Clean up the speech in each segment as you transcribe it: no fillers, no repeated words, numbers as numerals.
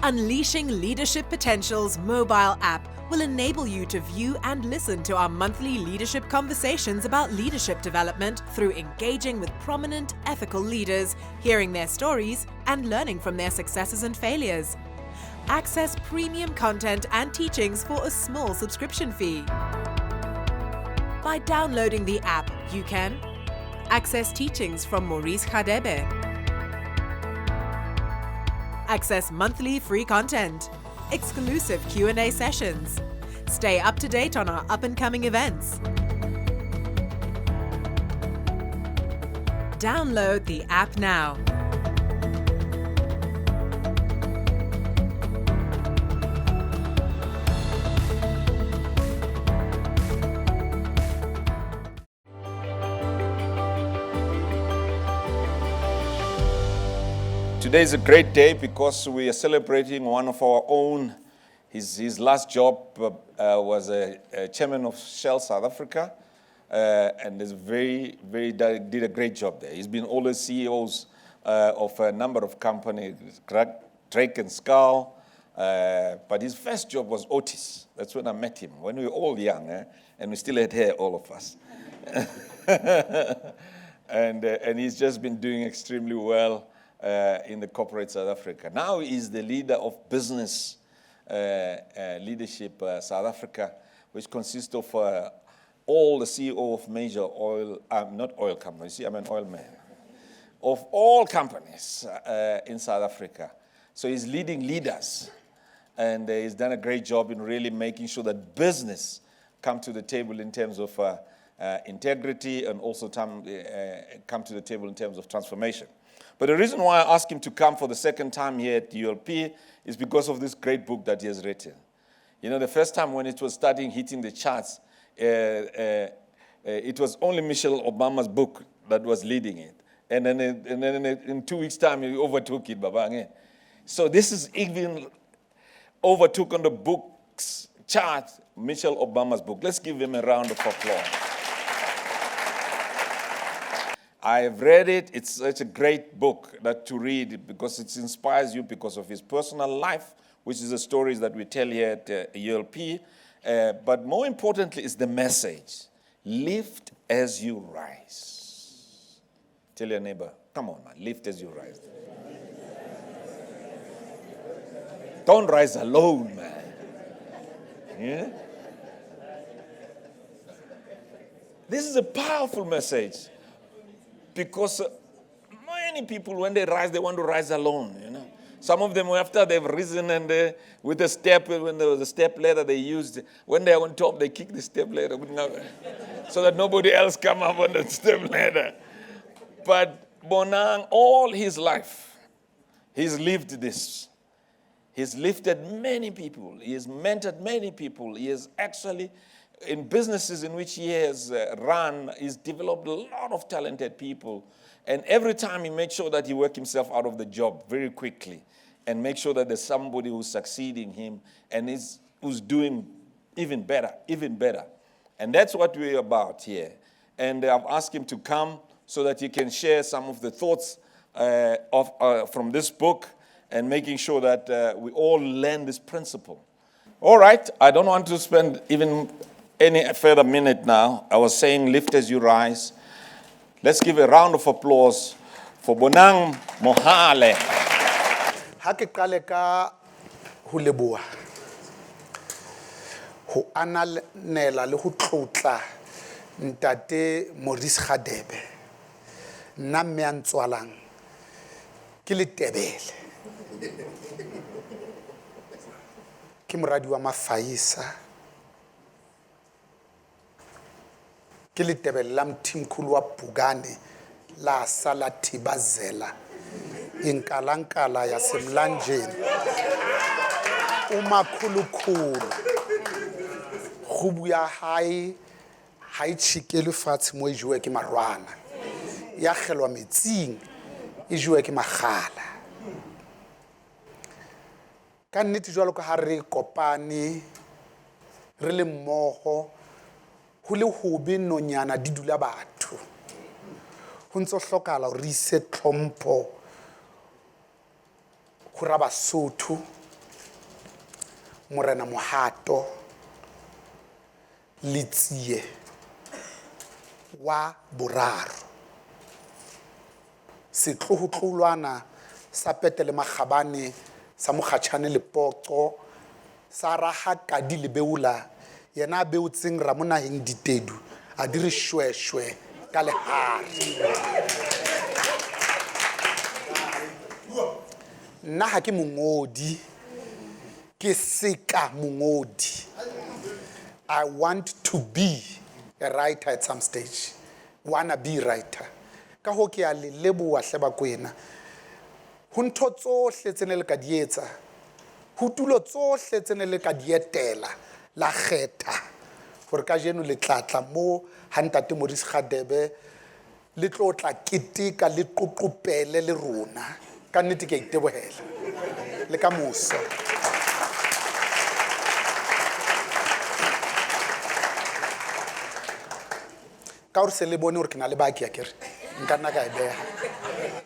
Unleashing Leadership Potential's mobile app will enable you to view and listen to our monthly leadership conversations about leadership development through engaging with prominent ethical leaders, hearing their stories, and learning from their successes and failures. Access premium content and teachings for a small subscription fee. By downloading the app, you can access teachings from Maurice Khadebe, access monthly free content, exclusive Q&A sessions, stay up to date on our up-and-coming events. Download the app now. Today is a great day because we are celebrating one of our own. His last job was a chairman of Shell South Africa, and did a great job there. He's been always CEOs of a number of companies, Drake and Skull, but his first job was Otis. That's when I met him, when we were all young, and we still had hair, all of us. And he's just been doing extremely well in the corporate South Africa. Now he's the leader of business leadership South Africa, which consists of all the CEO of major oil, not oil companies, see, I'm an oil man, of all companies in South Africa. So he's leading leaders, and he's done a great job in really making sure that business come to the table in terms of integrity, and also come to the table in terms of transformation. But the reason why I asked him to come for the second time here at ULP is because of this great book that he has written. You know, the first time when it was starting hitting the charts, it was only Michelle Obama's book that was leading it. And then in 2 weeks' time, he overtook it, Babang. So this is even overtook on the books chart, Michelle Obama's book. Let's give him a round of applause. I've read it. It's such a great book to read because it inspires you because of his personal life, which is the stories that we tell here at ULP. But more importantly is the message. Lift as you rise. Tell your neighbor, come on, man, lift as you rise. Don't rise alone, man. Yeah? This is a powerful message. Because many people, when they rise, they want to rise alone, you know. Some of them, after they've risen and with a step, when there was a step ladder they used, when they're on top, they kick the step ladder so that nobody else come up on the step ladder. But Bonang, all his life, he's lived this. He's lifted many people. He has mentored many people. He has actually, in businesses in which he has run, he's developed a lot of talented people. And every time he makes sure that he works himself out of the job very quickly and make sure that there's somebody who's succeeding him and who's doing even better. And that's what we're about here. And I've asked him to come so that he can share some of the thoughts from this book and making sure that we all learn this principle. All right, I don't want to spend even any further minute now. I was saying lift as you rise. Let's give a round of applause for Bonang Mohale. Ha ke qale ka ho leboha ho ananela le ho tlotla ntate Maurice Khadebe nna mme a ntswalang ke le Tebele ke moradi wa Mafaisa ke le Tebele la mthimkhulu wa Bhugane la sala Thibazela inkalankala yasemlanjeni umakhulukhulu khubu ya hae ha itshikele fatshe mo ijuwe ke marwana ya kgelwa metsing ijuwe ke magala ka nnete jwalo ka ha re kopane re le mmogo ho le hobe nonyana di dula batho ho ntso hlokala re ise tlhompho ho ra Basotho Morena Mohato le Tsie wa boraro. Setlogotlolwana sa Petele Magabane sa Mokgatšhane Lepotso sa raga Kadi le Beola yena a beotseng Ramonaheng Ditedu a dire shweshwe ka lehare. Nna ha ke mongodi ke seka mongodi. I want to be a writer at some stage. Wanna be writer. Ka ho ke a le leboa hle ba kwena. Ho ntho tsohle tsene le ka di etsa. Ho tulo tsohle tsene le ka di etela la kgetha. Gore ka jeno le tlatla mo ha ntate Maurice Radebe le tlotla keteka le qoqopele le rona. Ka nnete ke a itebohela. Le ka moso. Ka o se le bone hore ke na le baki akere. Nka nna ka e beha.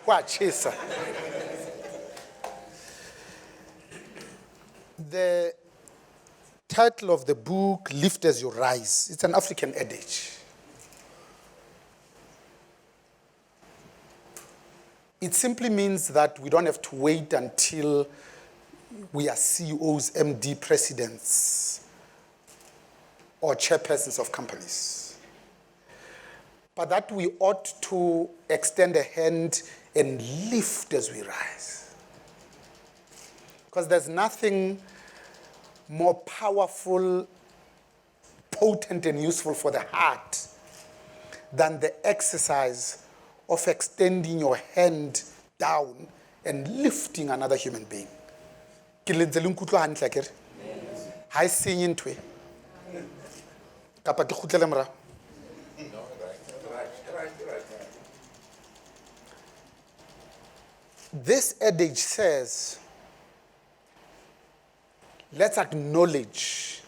Wa tshisa. The title of the book, Lift as You Rise, it's an African adage. It simply means that we don't have to wait until we are CEOs, MD, presidents, or chairpersons of companies. But that we ought to extend a hand and lift as we rise. Because there's nothing more powerful, potent, and useful for the heart than the exercise of extending your hand down and lifting another human being. Ke lentse le nkutlwa hantle akere? Ha e senye ntwe. Kapa ke kgutlele morao. This adage says, let's acknowledge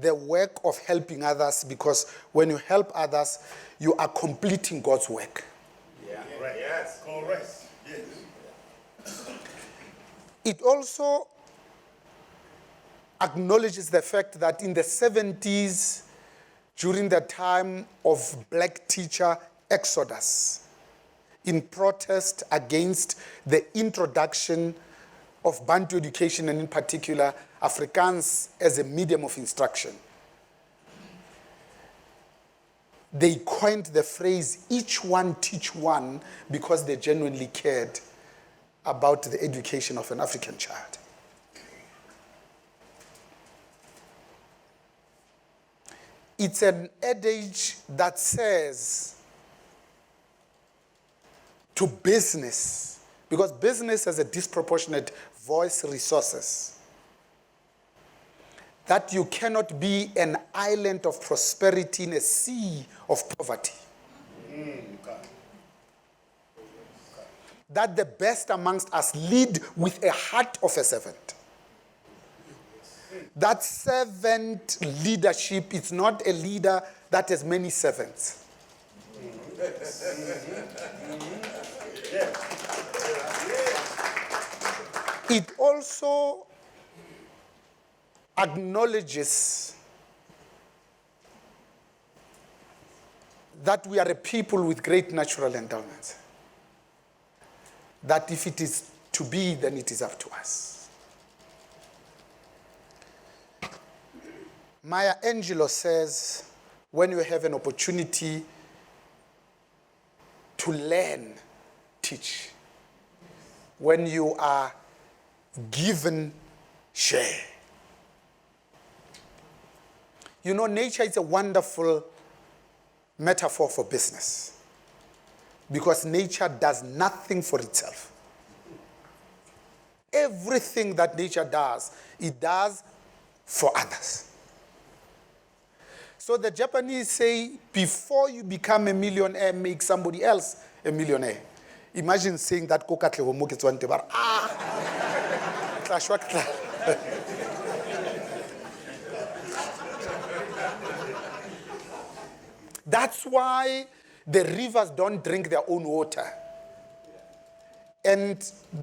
the work of helping others, because when you help others, you are completing God's work. Yeah, right. Yes, correct. Yes. It also acknowledges the fact that in the 70s, during the time of black teacher exodus, in protest against the introduction of Bantu education, and in particular Afrikaans as a medium of instruction, they coined the phrase, each one teach one, because they genuinely cared about the education of an African child. It's an adage that says to business, because business has a disproportionate voice resources, that you cannot be an island of prosperity in a sea of poverty. That the best amongst us lead with a heart of a servant. That servant leadership is not a leader that has many servants. It also acknowledges that we are a people with great natural endowments. That if it is to be, then it is up to us. Maya Angelou says, when you have an opportunity to learn, teach. When you are given, share. You know, nature is a wonderful metaphor for business, because nature does nothing for itself. Everything that nature does, it does for others. So the Japanese say, before you become a millionaire, make somebody else a millionaire. Imagine saying that kokatle ho mo ke tswang te ba That's why the rivers don't drink their own water. And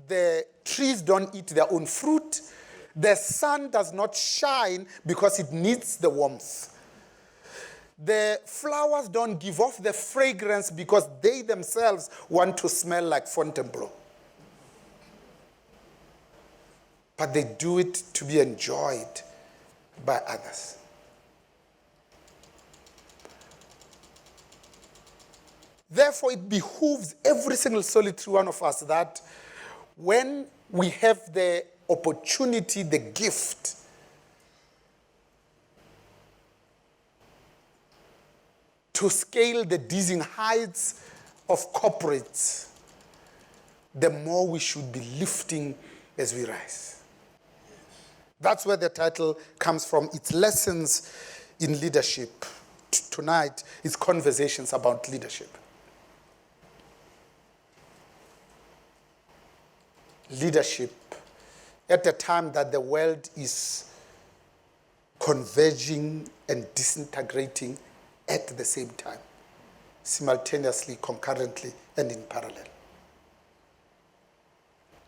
the trees don't eat their own fruit. The sun does not shine because it needs the warmth. The flowers don't give off the fragrance because they themselves want to smell like Fontainebleau. But they do it to be enjoyed by others. Therefore, it behooves every single solitary one of us that when we have the opportunity, the gift, to scale the dizzying heights of corporates, the more we should be lifting as we rise. That's where the title comes from. It's Lessons in Leadership. Tonight, it's Conversations about Leadership. Leadership at a time that the world is converging and disintegrating at the same time, simultaneously, concurrently, and in parallel.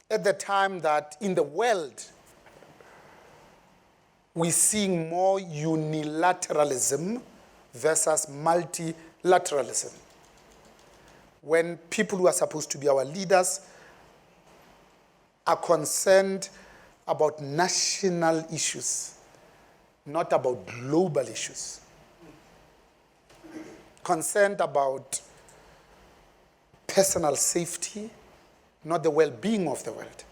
At the time that in the world, we're seeing more unilateralism versus multilateralism. When people who are supposed to be our leaders are concerned about national issues, not about global issues. Concerned about personal safety, not the well-being of the world.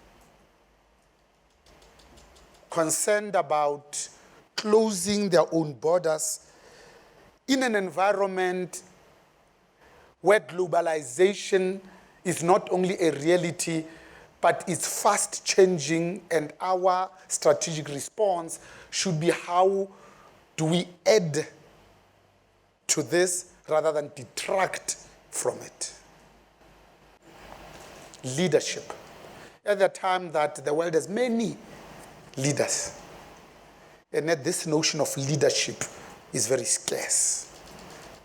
Concerned about closing their own borders in an environment where globalization is not only a reality, but it's fast changing, and our strategic response should be how do we add to this rather than detract from it. Leadership. At the time that the world has many leaders, and yet this notion of leadership is very scarce.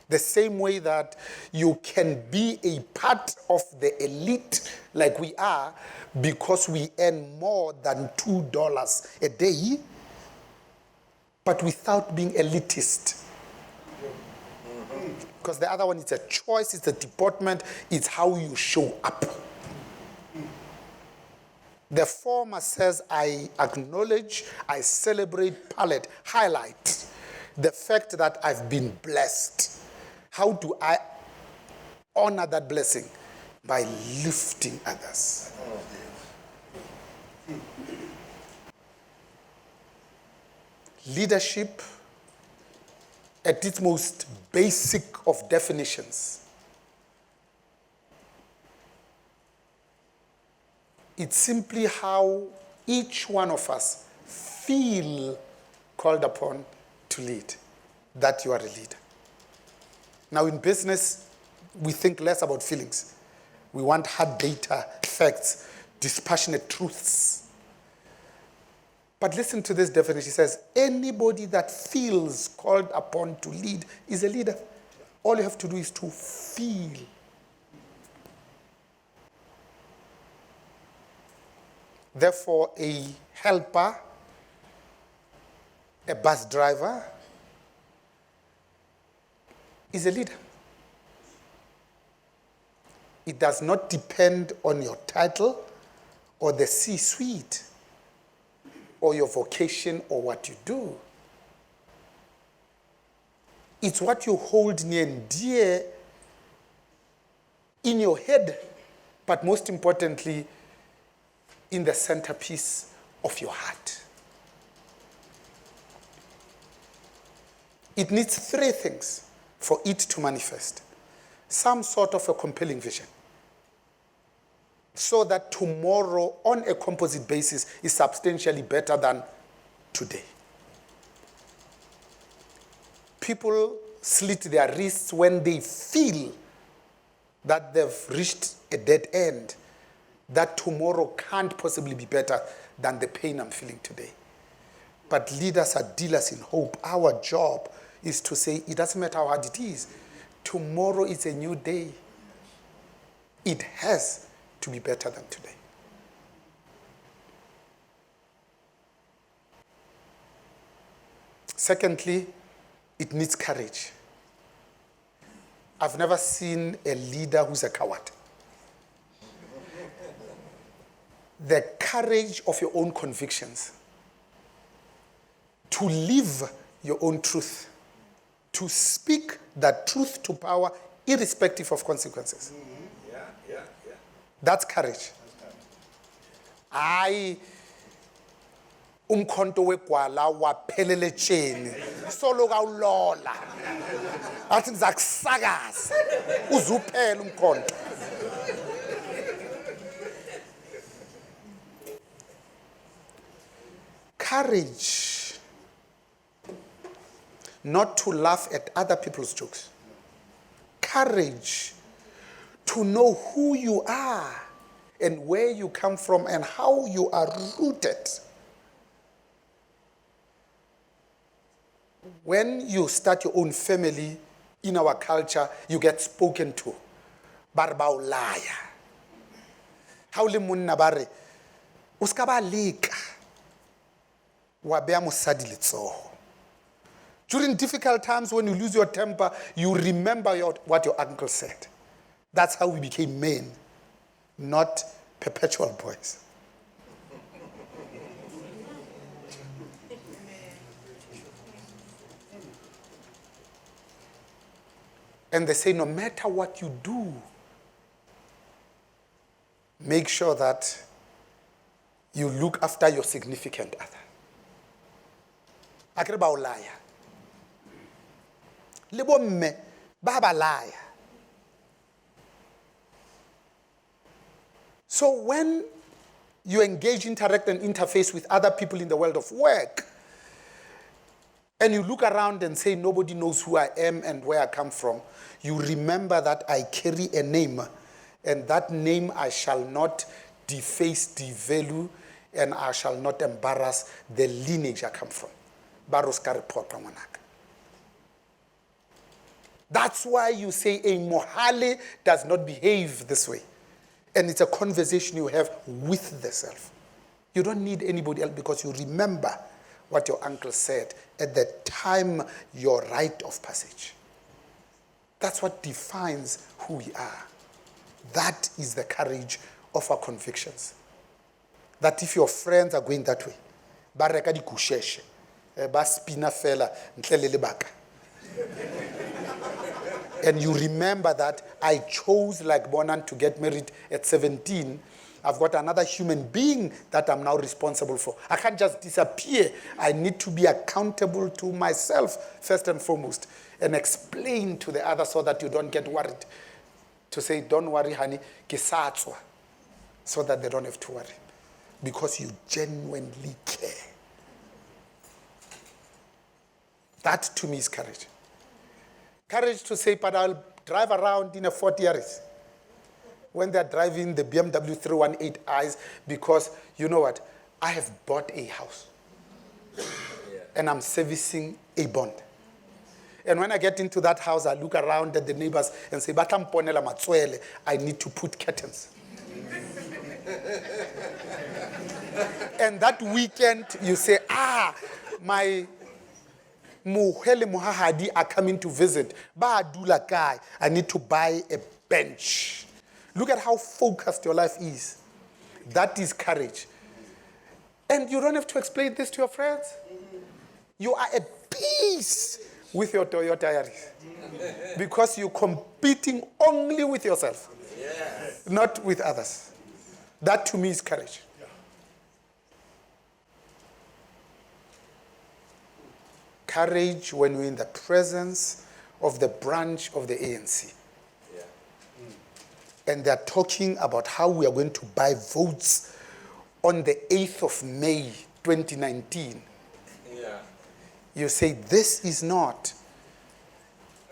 The same way that you can be a part of the elite like we are because we earn more than $2 a day, but without being elitist. Because the other one is a choice, it's a deportment, it's how you show up. The former says, I acknowledge, I celebrate, palate, highlight the fact that I've been blessed. How do I honor that blessing? By lifting others. Leadership, at its most basic of definitions, it's simply how each one of us feel called upon to lead, that you are a leader. Now in business, we think less about feelings. We want hard data, facts, dispassionate truths. But listen to this definition. It says, anybody that feels called upon to lead is a leader. All you have to do is to feel. Therefore, a helper, a bus driver, is a leader. It does not depend on your title or the C-suite or your vocation or what you do. It's what you hold near and dear in your head, but most importantly, in the centerpiece of your heart. It needs three things for it to manifest. Some sort of a compelling vision, so that tomorrow on a composite basis is substantially better than today. People slit their wrists when they feel that they've reached a dead end, that tomorrow can't possibly be better than the pain I'm feeling today. But leaders are dealers in hope. Our job is to say, it doesn't matter how hard it is. Tomorrow is a new day. It has to be better than today. Secondly, it needs courage. I've never seen a leader who's a coward. The courage of your own convictions, to live your own truth, to speak that truth to power irrespective of consequences. That's courage. I umkhonto wegwala waphelelecheni solo kawulola athi ngizakusakaza uzuphela umkhonto. Courage not to laugh at other people's jokes. Courage to know who you are and where you come from and how you are rooted. When you start your own family in our culture, you get spoken to. Barba ulaya. How le munna bare uska ba leka wa bea mosadi letsoho. During difficult times when you lose your temper, you remember what your uncle said. That's how we became men, not perpetual boys. And they say, no matter what you do, make sure that you look after your significant other. Akere ba ulaya. Le bomme ba balaya. So when you engage, interact, and interface with other people in the world of work, and you look around and say, nobody knows who I am and where I come from, you remember that I carry a name, and that name I shall not deface, devalue, and I shall not embarrass the lineage I come from. That's why you say a Mohale does not behave this way. And it's a conversation you have with the self. You don't need anybody else because you remember what your uncle said at the time your rite of passage. That's what defines who we are. That is the courage of our convictions. That if your friends are going that way, ba reka dikusheshe, ba spina fela ntle le lebaka. And you remember that I chose, like Bonang, to get married at 17. I've got another human being that I'm now responsible for. I can't just disappear. I need to be accountable to myself, first and foremost, and explain to the other so that you don't get worried. To say, don't worry, honey, ke satswa, so that they don't have to worry. Because you genuinely care. That, to me, is courage. Courage to say, but I'll drive around in a 40 Yaris when they're driving the BMW 318i's because, you know what, I have bought a house and I'm servicing a bond. And when I get into that house, I look around at the neighbors and say, "Batamponela matswele, I need to put curtains." And that weekend, you say, my Mohale Mohahadi are coming to visit. Ba dula kai, I need to buy a bench. Look at how focused your life is. That is courage. And you don't have to explain this to your friends. You are at peace with your Toyota Yaris. Because you're competing only with yourself. Yes. Not with others. That to me is courage. Courage when we're in the presence of the branch of the ANC. Yeah. And they're talking about how we are going to buy votes on the 8th of May, 2019. Yeah. You say, this is not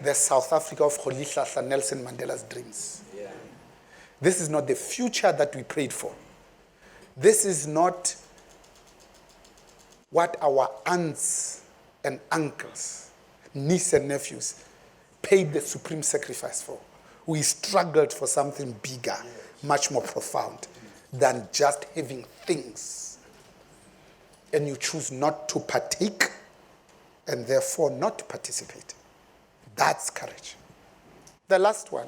the South Africa of Rolihlahla Nelson Mandela's dreams. Yeah. This is not the future that we prayed for. This is not what our aunts and uncles, nieces and nephews paid the supreme sacrifice for. We struggled for something bigger, much more profound than just having things. And you choose not to partake and therefore not participate. That's courage. The last one,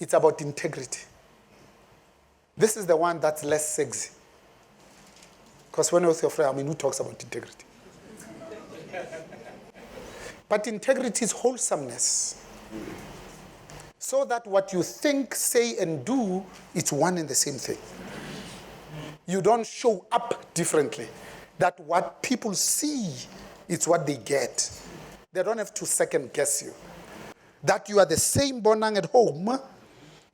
it's about integrity. This is the one that's less sexy. Because when you're with your friend, who talks about integrity? But integrity is wholesomeness. So that what you think, say, and do, it's one and the same thing. You don't show up differently. That what people see, it's what they get. They don't have to second guess you. That you are the same Bonang at home,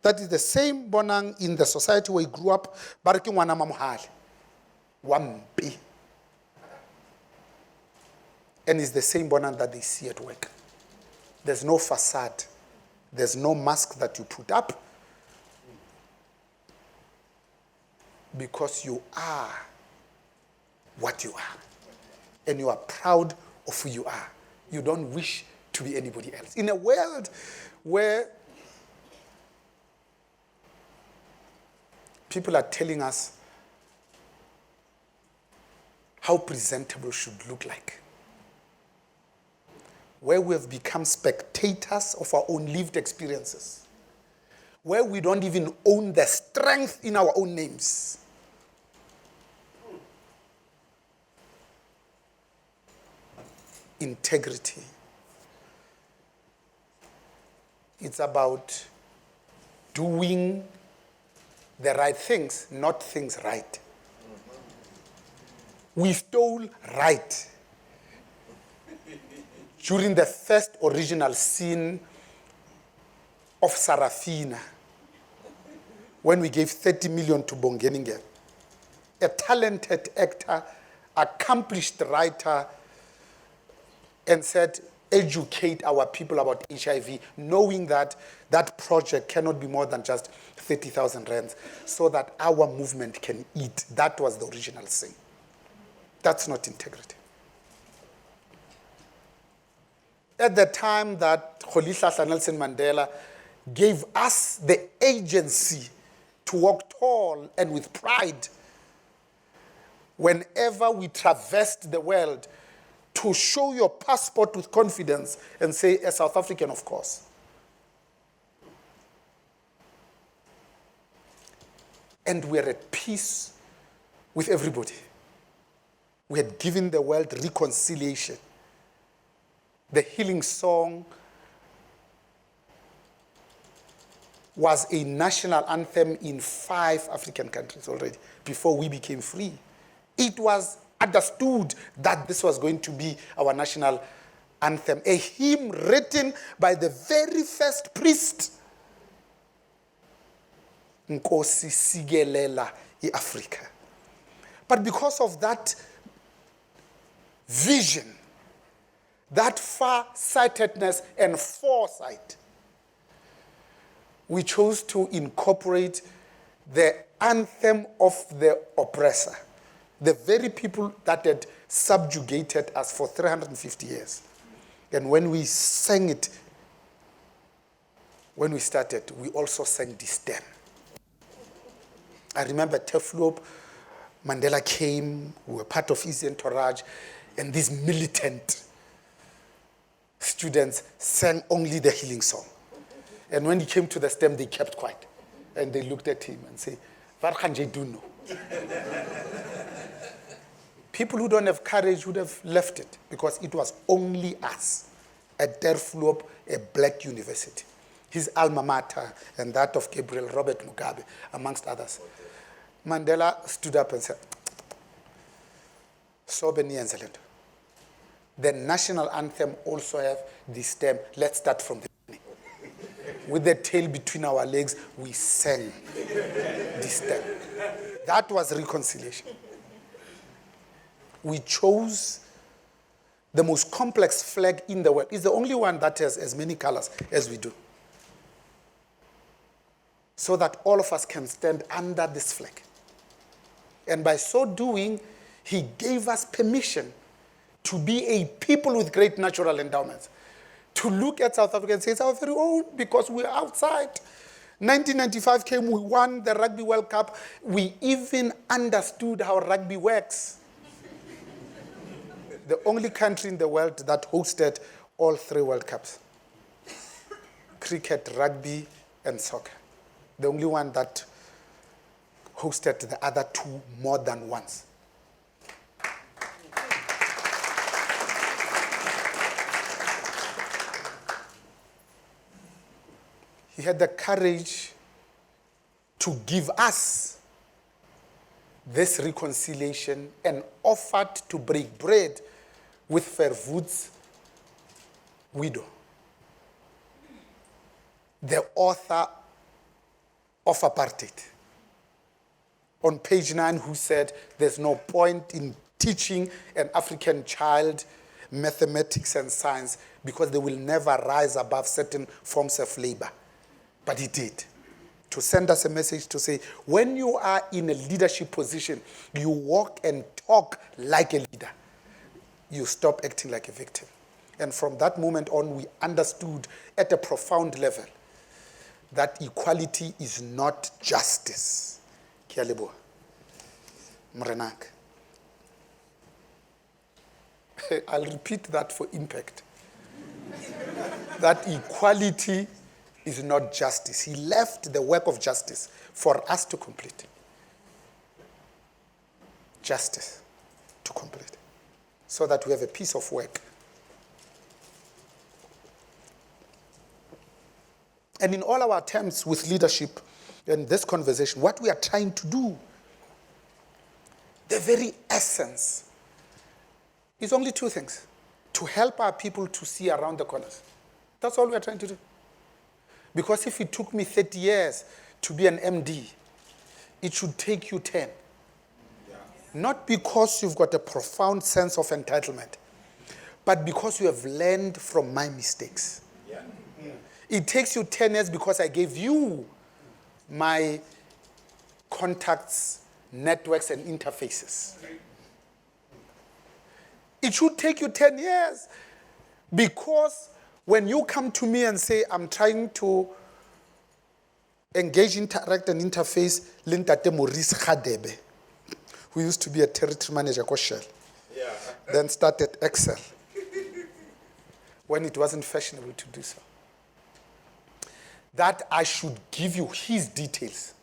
that is the same Bonang in the society where you grew up, bariki wana Mohale. Wampi. And it's the same Bonang that they see at work. There's no facade. There's no mask that you put up. Because you are what you are. And you are proud of who you are. You don't wish to be anybody else. In a world where people are telling us how presentable should look like, where we have become spectators of our own lived experiences, where we don't even own the strength in our own names. Integrity. It's about doing the right things, not things right. We stole right during the first original scene of Sarafina, when we gave 30 million to Bongeningen, a talented actor, accomplished writer, and said, educate our people about HIV, knowing that that project cannot be more than just 30,000 rands, so that our movement can eat. That was the original thing. That's not integrity. At the time that Rolihlahla Nelson Mandela gave us the agency to walk tall and with pride, whenever we traversed the world, to show your passport with confidence and say, a South African, of course. And we're at peace with everybody. We had given the world reconciliation. The healing song was a national anthem in 5 African countries already before we became free. It was understood that this was going to be our national anthem, a hymn written by the very first priest, Nkosi Sigelela Africa. But because of that vision, that far-sightedness and foresight, we chose to incorporate the anthem of the oppressor, the very people that had subjugated us for 350 years. And when we sang it, when we started, we also sang this stem. I remember Teflop, Mandela came, we were part of his entourage, and these militant students sang only the healing song. And when he came to the stem, they kept quiet. And they looked at him and said, "What can you do now?" People who don't have courage would have left it, because it was only us at Derfloop, a black university. His alma mater and that of Gabriel Robert Mugabe, amongst others. Mandela stood up and said, "Sobe niyenze lento. The national anthem also have this stem. Let's start from the beginning." With the tail between our legs, we sang this stem. That was reconciliation. We chose the most complex flag in the world. It's the only one that has as many colors as we do. So that all of us can stand under this flag. And by so doing, he gave us permission to be a people with great natural endowments. To look at South Africa and say, it's our very own, because we're outside. 1995 came, we won the Rugby World Cup. We even understood how rugby works. the only country in the world that hosted all 3 World Cups. Cricket, rugby, and soccer. The only one that hosted the other 2 more than once. He had the courage to give us this reconciliation and offered to break bread with Verwoerd's widow, the author of apartheid. On page 9, who said there's no point in teaching an African child mathematics and science because they will never rise above certain forms of labor. But he did. To send us a message to say, when you are in a leadership position, you walk and talk like a leader. You stop acting like a victim. And from that moment on, we understood at a profound level that equality is not justice. Ke a leboha. Morenaka. I'll repeat that for impact. That equality is not justice. He left the work of justice for us to complete. Justice to complete. So that we have a piece of work. And in all our attempts with leadership and this conversation, what we are trying to do, the very essence, is only 2 things. To help our people to see around the corners. That's all we are trying to do. Because if it took me 30 years to be an MD, it should take you 10. Yeah. Not because you've got a profound sense of entitlement, but because you have learned from my mistakes. Yeah. Mm. It takes you 10 years because I gave you my contacts, networks, and interfaces. It should take you 10 years because when you come to me and say, I'm trying to engage, interact, and interface, Lintate Maurice Khadebe, who used to be a territory manager at Shell, then started Excel, when it wasn't fashionable to do so. That I should give you his details.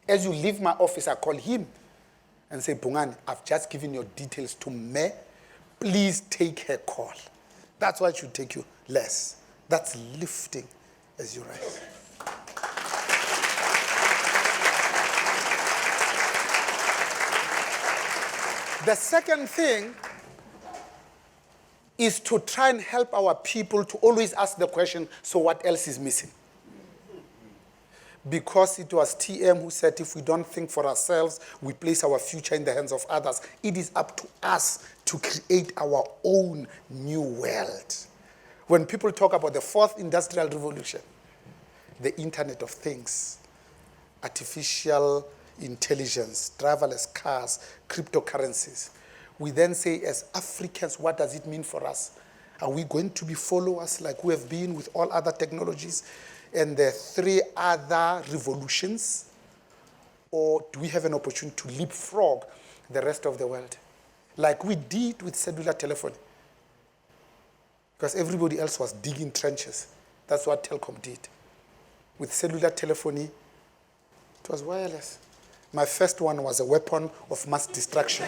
As you leave my office, I call him and say, Bonang, I've just given your details to me. Please take her call. That's why it should take you less. That's lifting as you rise. The second thing is to try and help our people to always ask the question, so what else is missing? Because it was TM who said, if we don't think for ourselves, we place our future in the hands of others. It is up to us to create our own new world. When people talk about the 4th industrial revolution, the Internet of Things, artificial intelligence, driverless cars, cryptocurrencies, we then say, as Africans, what does it mean for us? Are we going to be followers like we have been with all other technologies and the 3 other revolutions? Or do we have an opportunity to leapfrog the rest of the world? Like we did with cellular telephony. Because everybody else was digging trenches. That's what Telkom did. With cellular telephony, it was wireless. My first one was a weapon of mass destruction.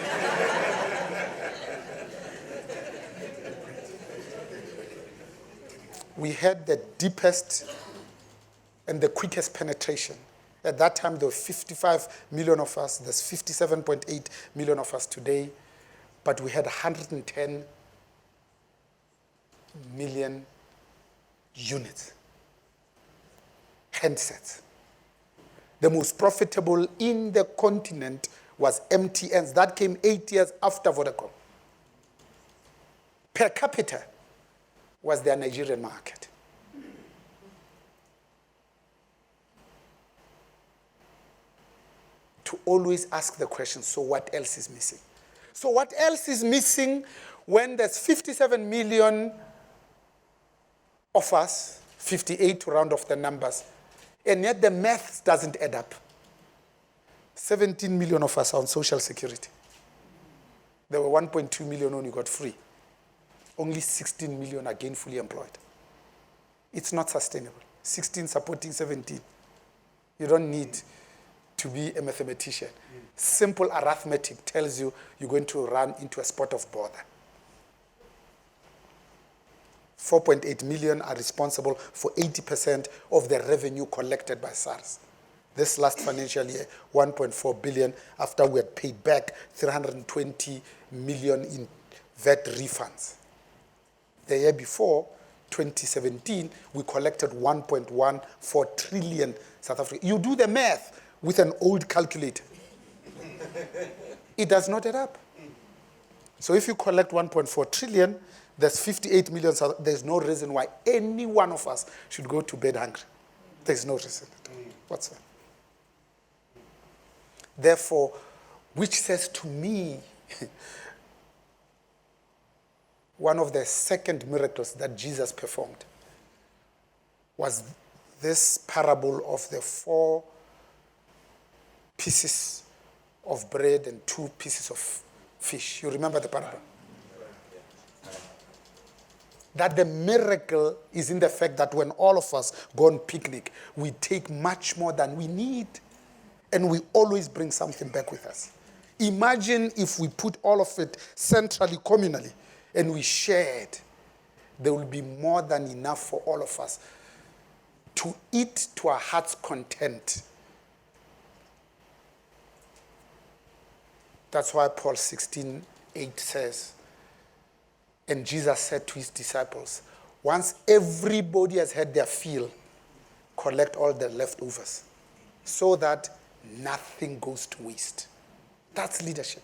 We had the deepest and the quickest penetration. At that time, there were 55 million of us. There's 57.8 million of us today. But we had 110 million units, handsets. The most profitable in the continent was MTNs. That came 8 years after Vodacom. Per capita was their Nigerian market. To always ask the question, so what else is missing? So what else is missing when there's 57 million of us, 58 to round off the numbers, and yet the math doesn't add up? 17 million of us are on social security. There were 1.2 million only got free. only 16 million are gainfully employed. It's not sustainable. 16 supporting 17. You don't need to be a mathematician. Simple arithmetic tells you you're going to run into a spot of bother. 4.8 million are responsible for 80% of the revenue collected by SARS. This last financial year, 1.4 billion after we had paid back 320 million in VAT refunds. The year before, 2017, we collected 1.14 trillion South African. You do the math with an old calculator. It does not add up. So if you collect 1.4 trillion, there's 58 million. There's no reason why any one of us should go to bed hungry. There's no reason whatsoever. Therefore, which says to me, one of the second miracles that Jesus performed was this parable of the 4 pieces of bread and 2 pieces of fish. You remember the parable? That the miracle is in the fact that when all of us go on picnic, we take much more than we need. And we always bring something back with us. Imagine if we put all of it centrally, communally, and we shared. There will be more than enough for all of us to eat to our heart's content. That's why Paul 16:8 says, and Jesus said to his disciples, once everybody has had their fill, collect all the leftovers so that nothing goes to waste. That's leadership.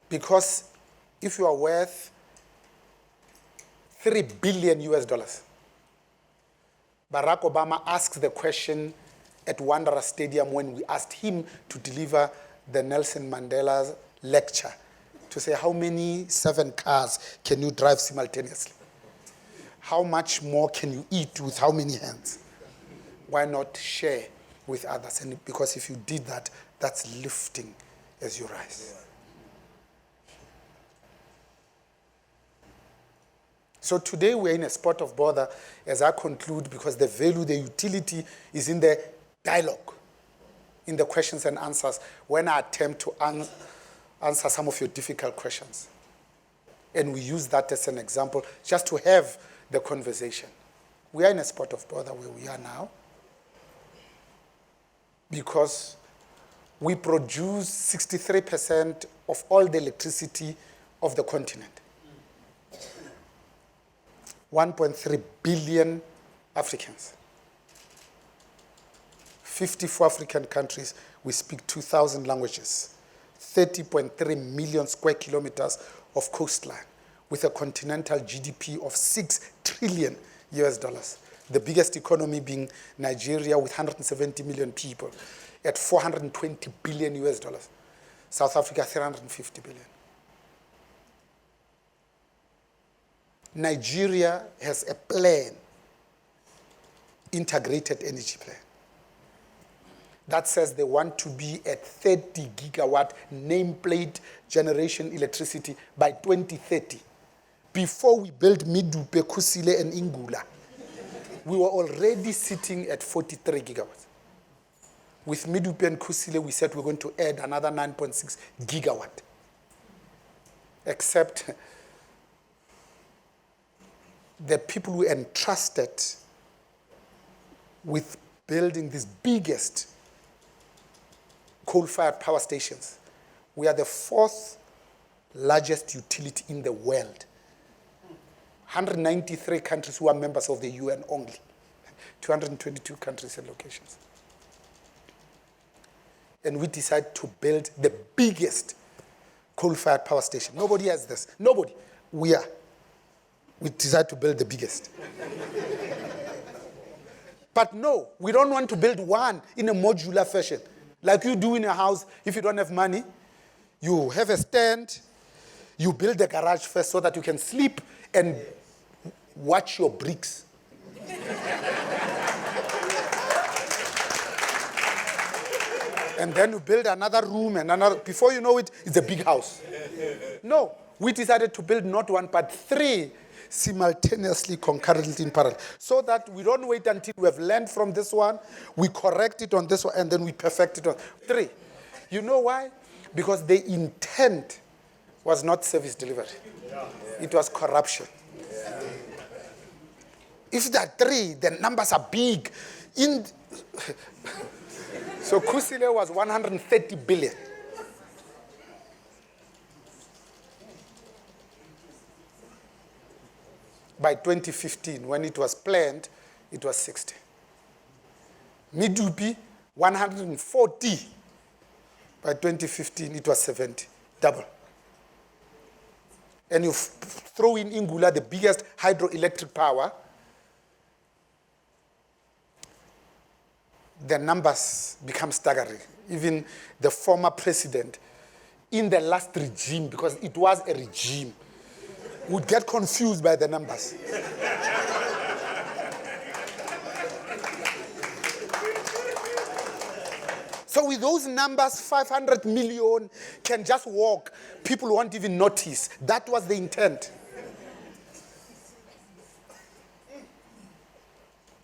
Because if you are worth $3 billion, Barack Obama asks the question at Wanderers Stadium when we asked him to deliver the Nelson Mandela lecture, to say how many 7 cars can you drive simultaneously? How much more can you eat with how many hands? Why not share with others? And because if you did that, that's lifting as you rise. So today we're in a spot of bother as I conclude, because the value, the utility is in the dialogue, in the questions and answers, when I attempt to answer some of your difficult questions. And we use that as an example just to have the conversation. We are in a spot of bother where we are now because we produce 63% of all the electricity of the continent. 1.3 billion Africans. 54 African countries, we speak 2,000 languages. 30.3 million square kilometers of coastline with a continental GDP of $6 trillion. The biggest economy being Nigeria with 170 million people at $420 billion. South Africa, 350 billion. Nigeria has a plan, integrated energy plan, that says they want to be at 30 gigawatt nameplate generation electricity by 2030. Before we built Midupe, Kusile, and Ingula, we were already sitting at 43 gigawatts. With Midupe and Kusile, we said we're going to add another 9.6 gigawatt. Except the people who entrusted with building these biggest coal-fired power stations. We are the 4th largest utility in the world. 193 countries who are members of the UN only. 222 countries and locations. And we decided to build the biggest coal-fired power station. Nobody has this. Nobody. We are. We decided to build the biggest. But no, we don't want to build one in a modular fashion. Like you do in a house, if you don't have money, you have a stand, you build a garage first so that you can sleep and watch your bricks. And then we build another room and another. Before you know it, it's a big house. No, we decided to build not one, but 3 simultaneously, concurrently in parallel. So that we don't wait until we have learned from this one, we correct it on this one, and then we perfect it on 3. You know why? Because the intent was not service delivery. It was corruption. If there are 3, the numbers are big. So Kusile was 130 billion. By 2015, when it was planned, it was 60. Midupi, 140. By 2015, it was 70. Double. And you throw in Ingula, the biggest hydroelectric power, the numbers become staggering. Even the former president, in the last regime, because it was a regime, would get confused by the numbers. So with those numbers, 500 million can just walk. People won't even notice. That was the intent.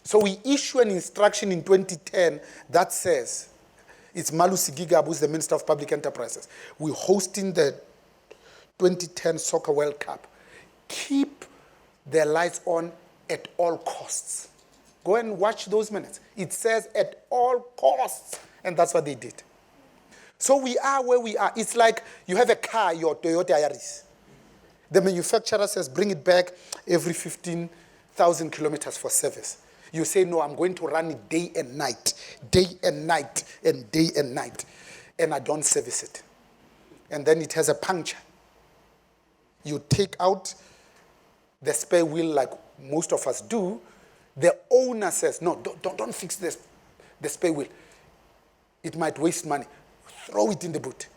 So we issue an instruction in 2010 that says, it's Malusi Gigab, who's the Minister of Public Enterprises. We're hosting the 2010 Soccer World Cup. Keep the lights on at all costs. Go and watch those minutes. It says at all costs. And that's what they did. So we are where we are. It's like you have a car, your Toyota Yaris. The manufacturer says bring it back every 15,000 kilometers for service. You say, no, I'm going to run it day and night, day and night, and day and night. And I don't service it. And then it has a puncture. You take out the spare wheel like most of us do. The owner says, no, don't fix the spare wheel. It might waste money. Throw it in the boot.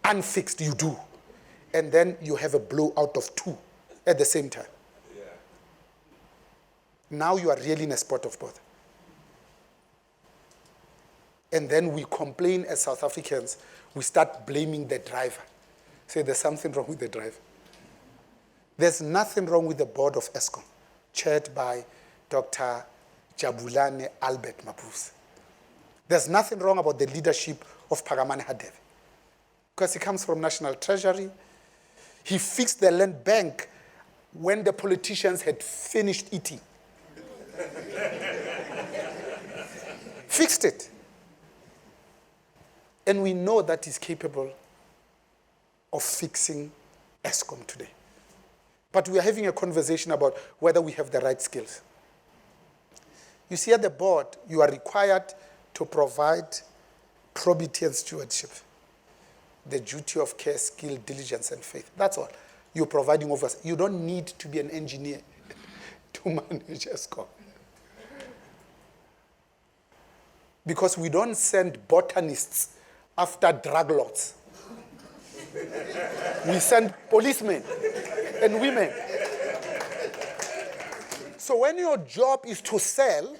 Unfixed, you do. And then you have a blowout of 2 at the same time. Yeah. Now you are really in a spot of bother. And then we complain as South Africans. We start blaming the driver. Say there's something wrong with the driver. There's nothing wrong with the board of Eskom, chaired by Dr. Jabulane Albert Mapuse. There's nothing wrong about the leadership of Pagamani Hadebe, because he comes from National Treasury. He fixed the land bank when the politicians had finished eating. Fixed it. And we know that he's capable of fixing Eskom today. But we are having a conversation about whether we have the right skills. You see, at the board, you are required to provide probity and stewardship, the duty of care, skill, diligence, and faith. That's all. You're providing over. You don't need to be an engineer to manage Eskom. Because we don't send botanists after drug lords. We send policemen and women. So when your job is to sell,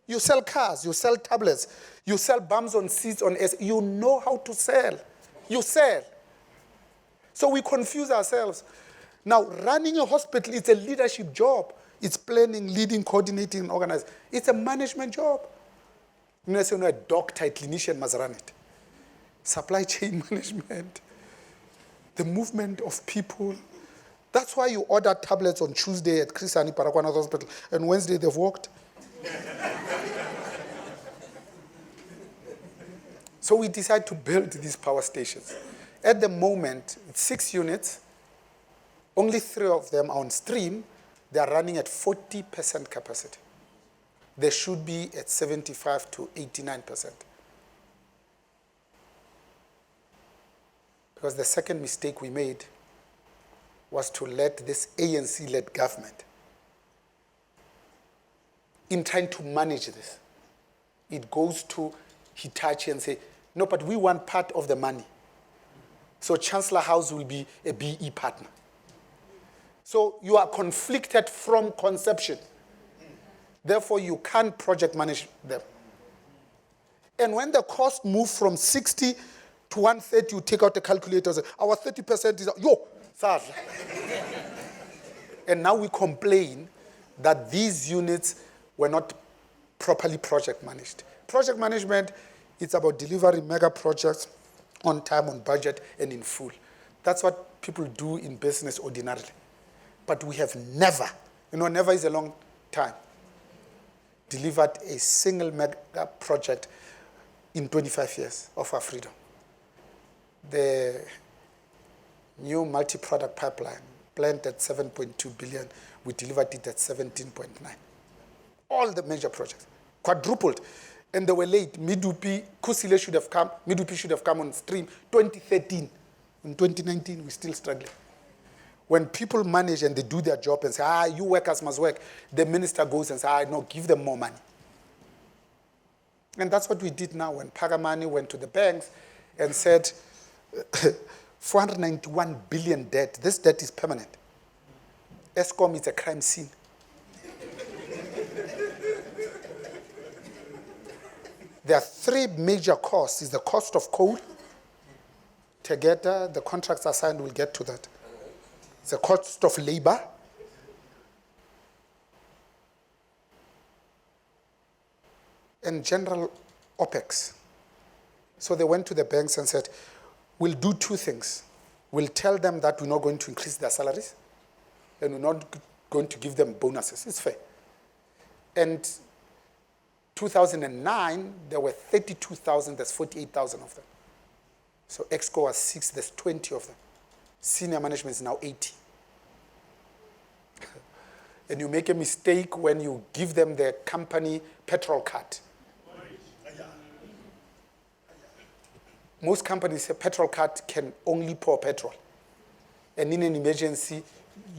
you sell cars, you sell tablets, you sell bums on seats on S. You know how to sell. You sell. So we confuse ourselves. Now, running a hospital is a leadership job. It's planning, leading, coordinating, and organizing. It's a management job. You know, a doctor, a clinician must run it. Supply chain management, the movement of people. That's why you order tablets on Tuesday at Chris Hani Parakwana Hospital, and Wednesday they've worked. So we decide to build these power stations. At the moment, 6 units, only 3 of them are on stream. They are running at 40% capacity. They should be at 75 to 89%. Because the second mistake we made was to let this ANC-led government, in trying to manage this, it goes to Hitachi and say, no, but we want part of the money. So Chancellor House will be a BE partner. So you are conflicted from conception. Therefore, you can't project manage them. And when the cost moved from 60 to 130, you take out the calculator, say, our 30% is, sadla. And now we complain that these units were not properly project managed. Project management, it's about delivering mega projects on time, on budget, and in full. That's what people do in business ordinarily. But we have never, never is a long time, delivered a single mega project in 25 years of our freedom. The new multi-product pipeline, planned at 7.2 billion, we delivered it at 17.9. All the major projects, quadrupled. And they were late. Midupi, Kusile should have come on stream 2013. In 2019, we're still struggling. When people manage and they do their job and say, you workers must work, the minister goes and says, no, give them more money. And that's what we did now when Pagamani went to the banks and said, 491 billion debt. This debt is permanent. Eskom is a crime scene. There are three major costs. Is the cost of coal. Together, the contracts are signed, we'll get to that. It's the cost of labor. And general OPEX. So they went to the banks and said, we'll do two things. We'll tell them that we're not going to increase their salaries, and we're not going to give them bonuses. It's fair. And 2009, there were 32,000, there's 48,000 of them. So EXCO was 6, there's 20 of them. Senior management is now 80. And you make a mistake when you give them the company petrol card. Most companies say petrol card can only pour petrol. And in an emergency,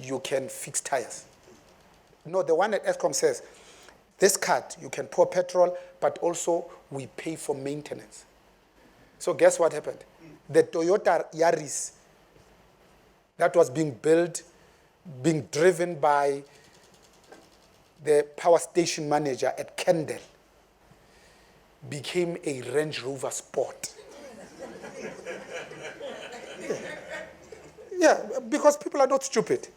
you can fix tires. No, the one at ESCOM says, this card, you can pour petrol, but also we pay for maintenance. So guess what happened? The Toyota Yaris that was being built, being driven by the power station manager at Kendall, became a Range Rover Sport. Yeah, because people are not stupid.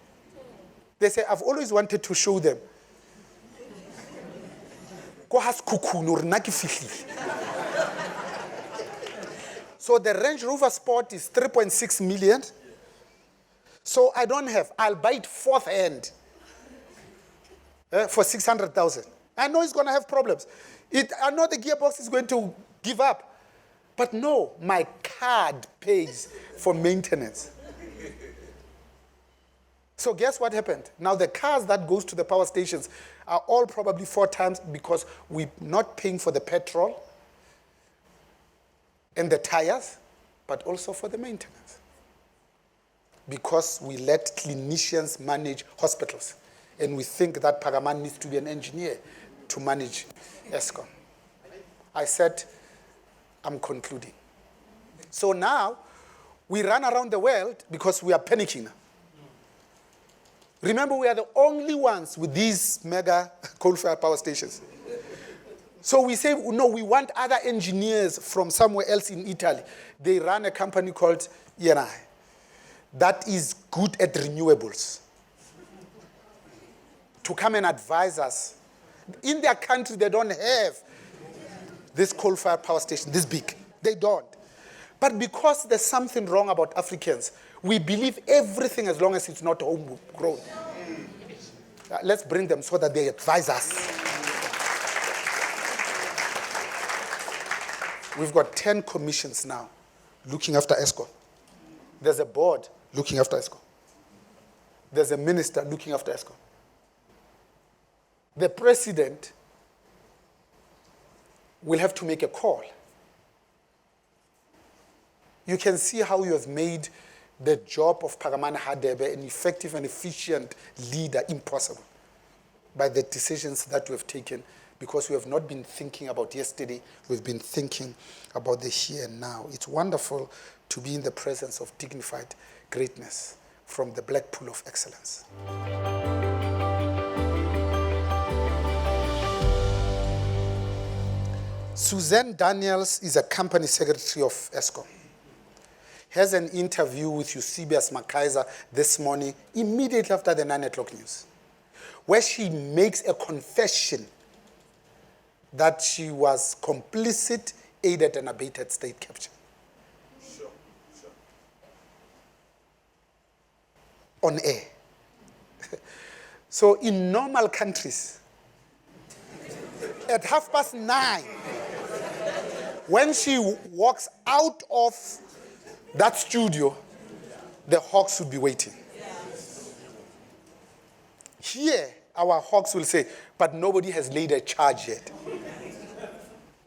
They say, I've always wanted to show them. So the Range Rover Sport is 3.6 million. So I'll buy it fourth hand for 600,000. I know it's going to have problems. I know the gearbox is going to give up. But no, my card pays for maintenance. So guess what happened? Now the cars that goes to the power stations are all probably 4 times because we're not paying for the petrol and the tires, but also for the maintenance. Because we let clinicians manage hospitals. And we think that Pagaman needs to be an engineer to manage ESCOM. I said, I'm concluding. So now, we run around the world because we are panicking now. Remember, we are the only ones with these mega coal-fired power stations. So we say, no, we want other engineers from somewhere else in Italy. They run a company called ENI that is good at renewables to come and advise us. In their country, they don't have this coal-fired power station, this big. They don't. But because there's something wrong about Africans, we believe everything as long as it's not homegrown. Let's bring them so that they advise us. We've got 10 commissions now looking after ESCOM. There's a board looking after ESCOM. There's a minister looking after ESCOM. The president will have to make a call. You can see how you have made the job of Pagamani Hadebe, an effective and efficient leader, impossible by the decisions that we have taken, because we have not been thinking about yesterday, we've been thinking about the here and now. It's wonderful to be in the presence of dignified greatness from the black pool of excellence. Suzanne Daniels is a company secretary of Eskom. Has an interview with Eusebius Makaiser this morning, immediately after the 9 o'clock news, where she makes a confession that she was complicit, aided and abetted state capture. Sure. On air. So in normal countries, at 9:30, when she walks out of that studio, the hawks would be waiting. Here, our hawks will say, but nobody has laid a charge yet.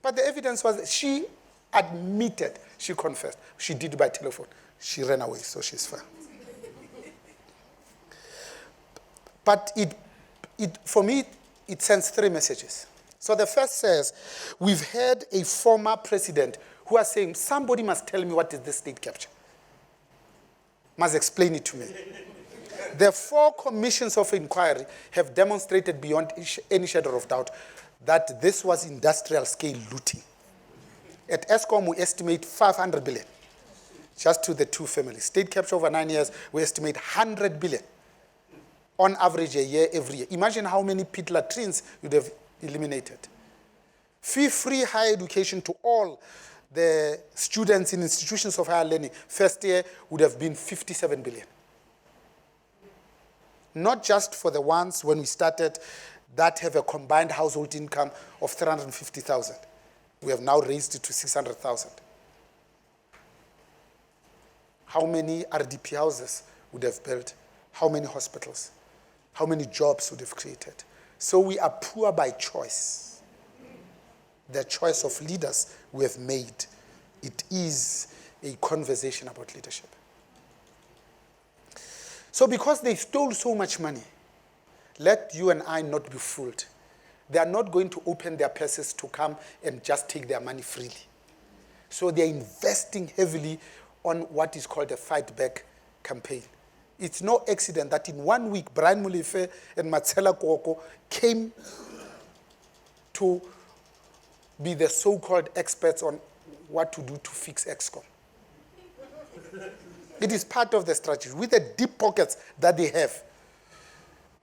But the evidence was she admitted, she confessed. She did it by telephone. She ran away, so she's fine. But for me, it sends 3 messages. So the first says, we've had a former president who are saying, somebody must tell me what is this state capture. Must explain it to me. The 4 commissions of inquiry have demonstrated beyond any shadow of doubt that this was industrial scale looting. At Eskom, we estimate 500 billion, just to the 2 families. State capture over 9 years, we estimate 100 billion. On average, a year, every year. Imagine how many pit latrines you'd have eliminated. Free higher education to all the students in institutions of higher learning, first year would have been 57 billion. Not just for the ones when we started that have a combined household income of 350,000. We have now raised it to 600,000. How many RDP houses would have built? How many hospitals? How many jobs would have created? So we are poor by choice. The choice of leaders we have made. It is a conversation about leadership. So because they stole so much money, let you and I not be fooled. They are not going to open their purses to come and just take their money freely. So they are investing heavily on what is called a fight back campaign. It's no accident that in 1 week, Brian Molefe and Matsela Koko came to be the so-called experts on what to do to fix Eskom. It is part of the strategy. With the deep pockets that they have,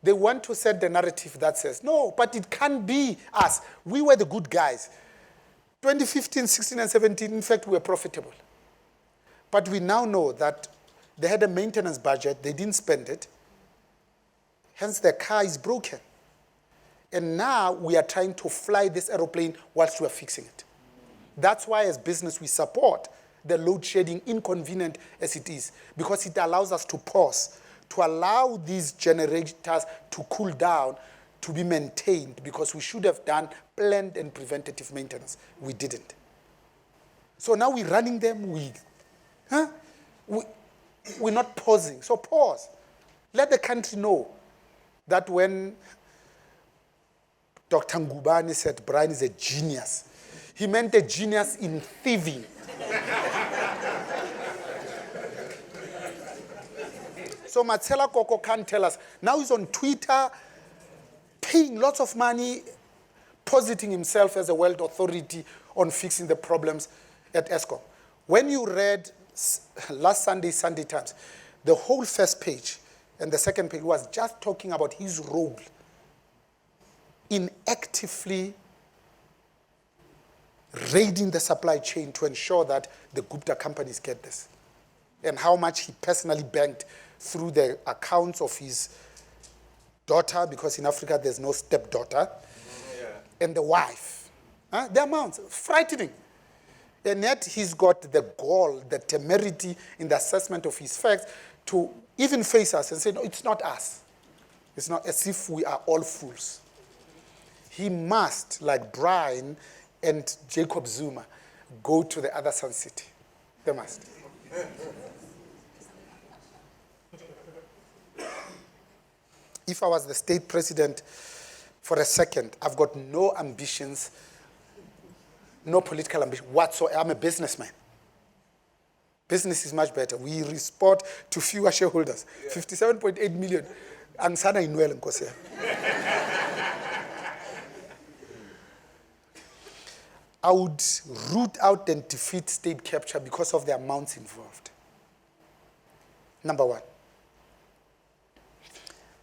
they want to set the narrative that says, no, but it can't be us. We were the good guys. 2015, 16, and 17, in fact, we were profitable. But we now know that they had a maintenance budget, they didn't spend it, hence their car is broken. And now we are trying to fly this aeroplane whilst we are fixing it. That's why as business we support the load shedding, inconvenient as it is, because it allows us to pause, to allow these generators to cool down, to be maintained, because we should have done planned and preventative maintenance. We didn't. So now we're running them, we're not pausing. So pause. Let the country know that when Dr. Ngubane said Brian is a genius, he meant a genius in thieving. So Matsela Koko can't tell us. Now he's on Twitter, paying lots of money, positing himself as a world authority on fixing the problems at Eskom. When you read last Sunday Times, the whole first page and the second page was just talking about his role in actively raiding the supply chain to ensure that the Gupta companies get this, and how much he personally banked through the accounts of his daughter, because in Africa there's no stepdaughter, and the wife. The amounts, frightening. And yet he's got the gall, the temerity in the assessment of his facts to even face us and say, no, it's not us. It's not as if we are all fools. He must, like Brian and Jacob Zuma, go to the other Sun City. They must. If I was the state president for a second, I've got no ambitions, no political ambition whatsoever. I'm a businessman. Business is much better. We report to fewer shareholders. 57.8 million. Angsana inwele nkosi. I would root out and defeat state capture because of the amounts involved. Number one.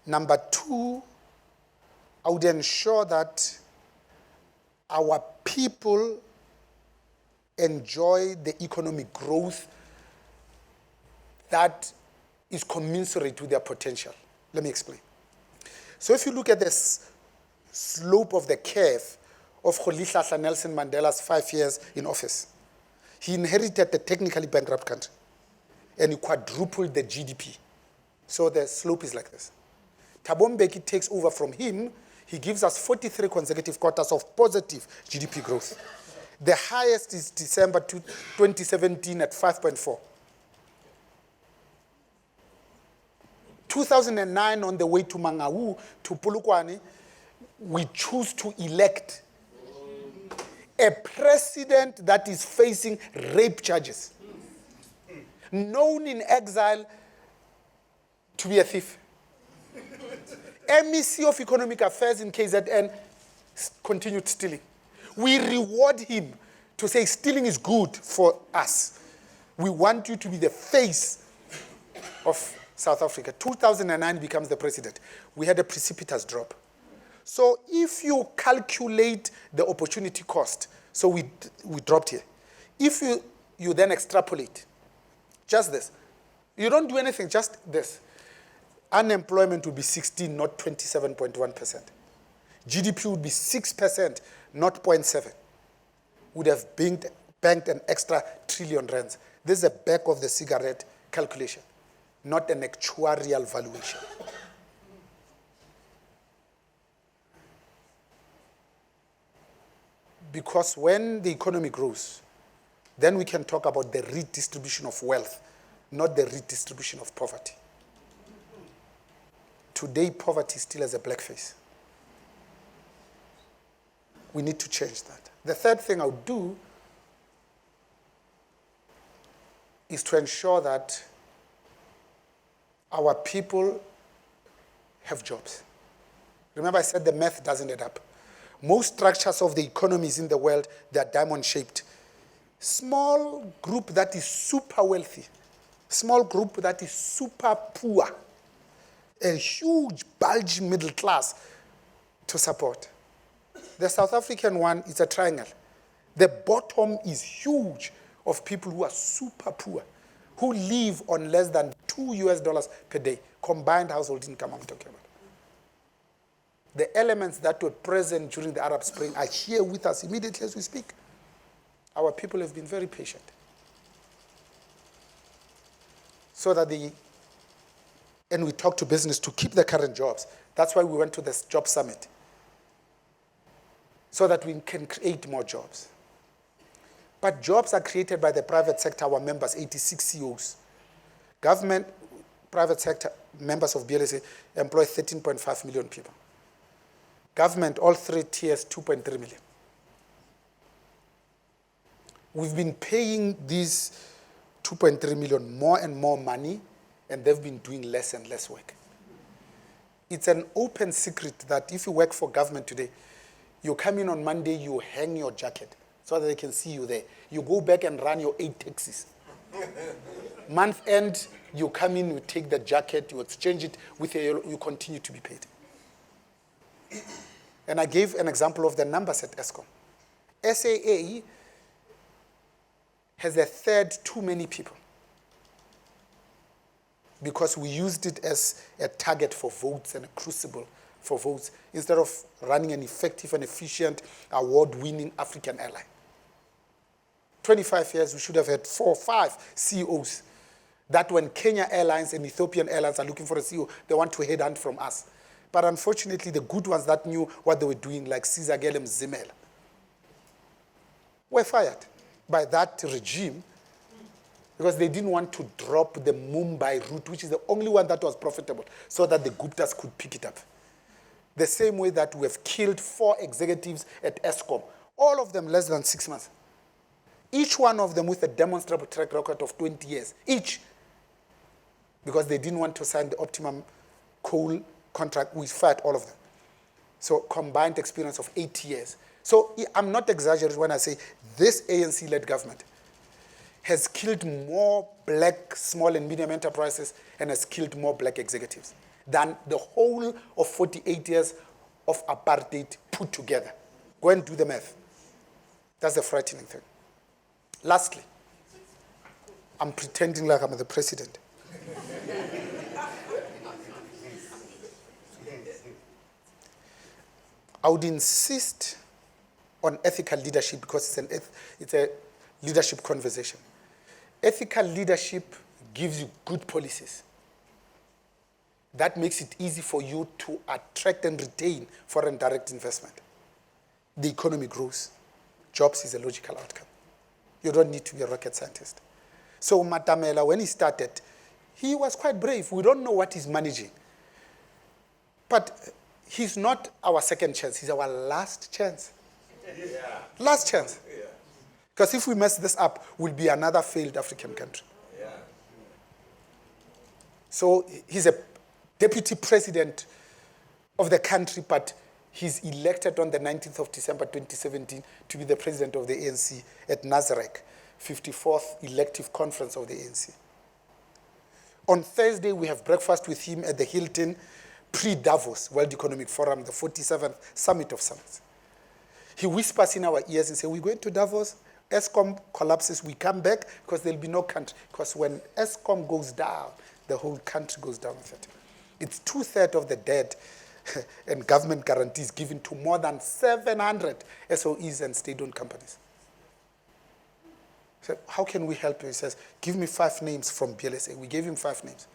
Number two, I would ensure that our people enjoy the economic growth that is commensurate with their potential. Let me explain. So if you look at this slope of the curve of Rolihlahla Nelson Mandela's 5 years in office, he inherited a technically bankrupt country and he quadrupled the GDP. So the slope is like this. Thabo Mbeki takes over from him. He gives us 43 consecutive quarters of positive GDP growth. The highest is December 2017 at 5.4. 2009, on the way to Mangaung, to Polokwane, we choose to elect a president that is facing rape charges, known in exile to be a thief. MEC of Economic Affairs in KZN continued stealing. We reward him to say stealing is good for us. We want you to be the face of South Africa. 2009 becomes the president. We had a precipitous drop. So if you calculate the opportunity cost, so we dropped here. If you then extrapolate, just this. You don't do anything, just this. Unemployment would be 16, not 27.1%. GDP would be 6%, not 0.7. Would have banked an extra trillion rands. This is a back of the cigarette calculation, not an actuarial valuation. Because when the economy grows, then we can talk about the redistribution of wealth, not the redistribution of poverty. Today, poverty still has a black face. We need to change that. The third thing I would do is to ensure that our people have jobs. Remember I said the math doesn't add up. Most structures of the economies in the world, they are diamond-shaped. Small group that is super wealthy, small group that is super poor, a huge bulging middle class to support. The South African one is a triangle. The bottom is huge of people who are super poor, who live on less than $2 per day, combined household income I'm talking about. The elements that were present during the Arab Spring are here with us immediately as we speak. Our people have been very patient. So that and we talk to business to keep the current jobs. That's why we went to this job summit. So that we can create more jobs. But jobs are created by the private sector, our members, 86 CEOs. Government, private sector, members of BLSA employ 13.5 million people. Government, all three tiers, 2.3 million. We've been paying these 2.3 million more and more money, and they've been doing less and less work. It's an open secret that if you work for government today, you come in on Monday, you hang your jacket so that they can see you there. You go back and run your 8 taxis. Month end, you come in, you take the jacket, you exchange it with you continue to be paid. And I gave an example of the numbers at Eskom. SAA has a third too many people because we used it as a target for votes and a crucible for votes instead of running an effective and efficient, award-winning African airline. 25 years, we should have had 4 or 5 CEOs that when Kenya Airlines and Ethiopian Airlines are looking for a CEO, they want to headhunt from us. But unfortunately, the good ones that knew what they were doing, like Caesar Gelem Zimel, were fired by that regime because they didn't want to drop the Mumbai route, which is the only one that was profitable, so that the Guptas could pick it up. The same way that we have killed 4 executives at Eskom, all of them less than 6 months. Each one of them with a demonstrable track record of 20 years, each, because they didn't want to sign the optimum coal contract. We fired all of them. So combined experience of 8 years. So I'm not exaggerating when I say this ANC-led government has killed more black small and medium enterprises and has killed more black executives than the whole of 48 years of apartheid put together. Go and do the math. That's the frightening thing. Lastly, I'm pretending like I'm the president. I would insist on ethical leadership because it's a leadership conversation. Ethical leadership gives you good policies. That makes it easy for you to attract and retain foreign direct investment. The economy grows. Jobs is a logical outcome. You don't need to be a rocket scientist. So Matamela, when he started, he was quite brave. We don't know what he's managing. But he's not our second chance. He's our last chance. Yeah. Last chance. Because if we mess this up, we'll be another failed African country. Yeah. So he's a deputy president of the country, but he's elected on the 19th of December 2017 to be the president of the ANC at Nazareth, 54th elective conference of the ANC. On Thursday, we have breakfast with him at the Hilton pre-Davos World Economic Forum, the 47th Summit of Summits. He whispers in our ears and says, we're going to Davos, ESCOM collapses, we come back because there'll be no country. Because when ESCOM goes down, the whole country goes down with it. It's 2/3 of the debt and government guarantees given to more than 700 SOEs and state-owned companies. So how can we help you? He says, give me 5 names from BLSA. We gave him 5 names.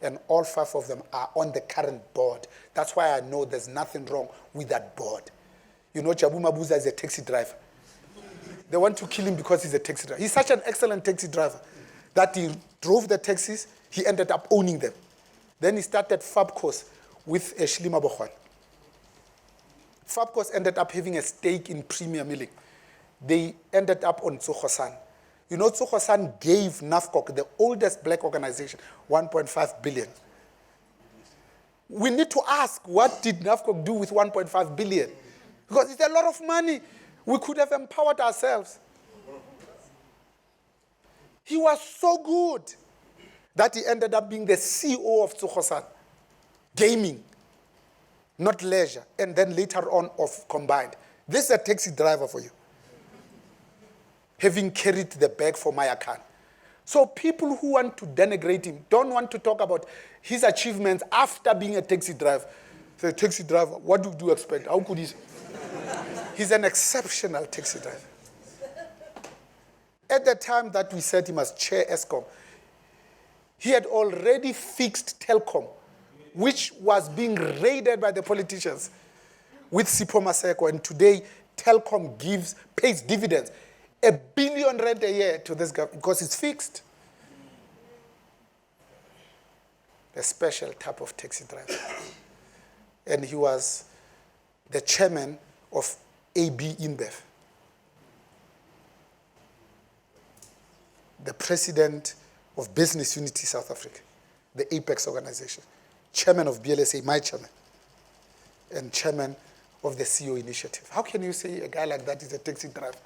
And all 5 of them are on the current board. That's why I know there's nothing wrong with that board. You know, Jabu Mabuza is a taxi driver. They want to kill him because he's a taxi driver. He's such an excellent taxi driver that he drove the taxis, he ended up owning them. Then he started Fabcos with Shlima Bokhwan. Fabcos ended up having a stake in Premier Milling. They ended up on Tsogosan. You know, Tsogosan gave NAFCOC, the oldest black organization, 1.5 billion. We need to ask, what did NAFCOC do with 1.5 billion? Because it's a lot of money. We could have empowered ourselves. He was so good that he ended up being the CEO of Tsogosan. Gaming, not leisure, and then later on of combined. This is a taxi driver for you. Having carried the bag for Maya Khan. So people who want to denigrate him don't want to talk about his achievements after being a taxi driver. So a taxi driver, what do you expect? How could he? He's an exceptional taxi driver. At the time that we said he must chair ESCOM, he had already fixed Telkom, which was being raided by the politicians with Sipho Maseko. And today, Telkom pays dividends, R1 billion a year to this government because it's fixed. A special type of taxi driver. And he was the chairman of AB InBev, the president of Business Unity South Africa, the Apex organization, chairman of BLSA, my chairman, and chairman of the CEO initiative. How can you say a guy like that is a taxi driver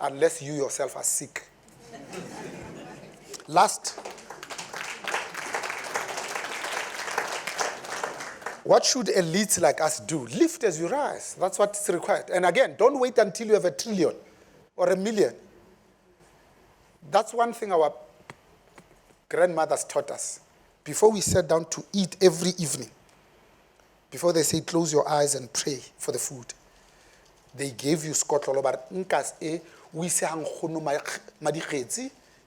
unless you yourself are sick? Last, what should elites like us do? Lift as you rise. That's what's required. And again, don't wait until you have $1 trillion or $1 million. That's one thing our grandmothers taught us. Before we sat down to eat every evening, before they say close your eyes and pray for the food, they gave you skotlolo, but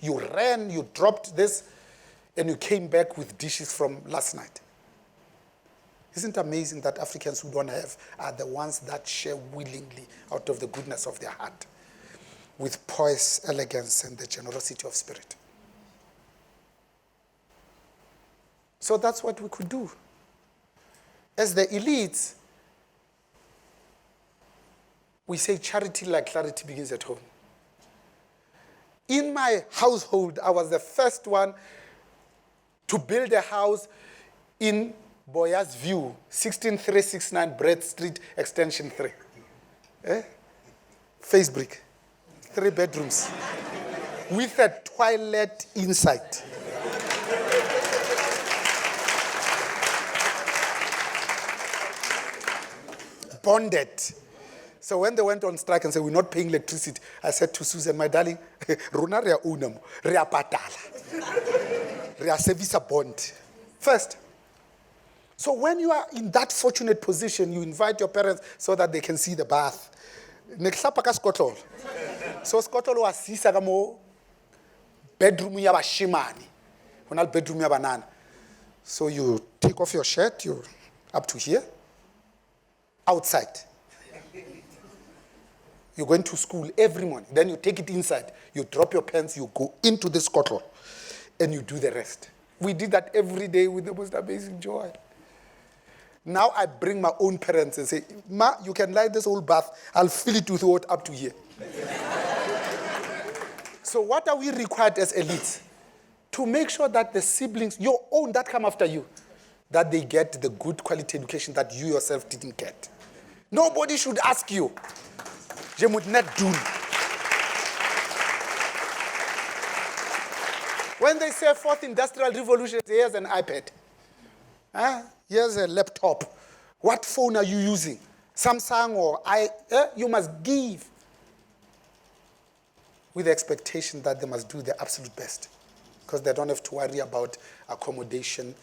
you ran, you dropped this, and you came back with dishes from last night. Isn't it amazing that Africans who don't have are the ones that share willingly out of the goodness of their heart with poise, elegance, and the generosity of spirit? So that's what we could do. As the elites, we say charity like clarity begins at home. In my household, I was the first one to build a house in Boyas View, 16369 Brett Street, Extension 3. face brick, 3 bedrooms, with a toilet inside. Bonded. So when they went on strike and said, we're not paying electricity, I said to Susan, my darling, runa rea unam, rea patala, rea service a bond. First. So when you are in that fortunate position, you invite your parents so that they can see the bath. Neksapa ka skotlolo. So skotlolo wa sisa ka mo bedroom ya bashimane. Hona le bedroom ya banana. So you take off your shirt, you're up to here. Outside. You're going to school every morning. Then you take it inside. You drop your pants, you go into the skotlolo, and you do the rest. We did that every day with the most amazing joy. Now I bring my own parents and say, Ma, you can light this whole bath. I'll fill it with water up to here. So what are we required as elites? To make sure that the siblings, your own that come after you, that they get the good quality education that you yourself didn't get. Nobody should ask you. Je moet net doen. When they say 4th industrial revolution, here's an iPad. Here's a laptop. What phone are you using? Samsung or you must give with the expectation that they must do their absolute best because they don't have to worry about accommodation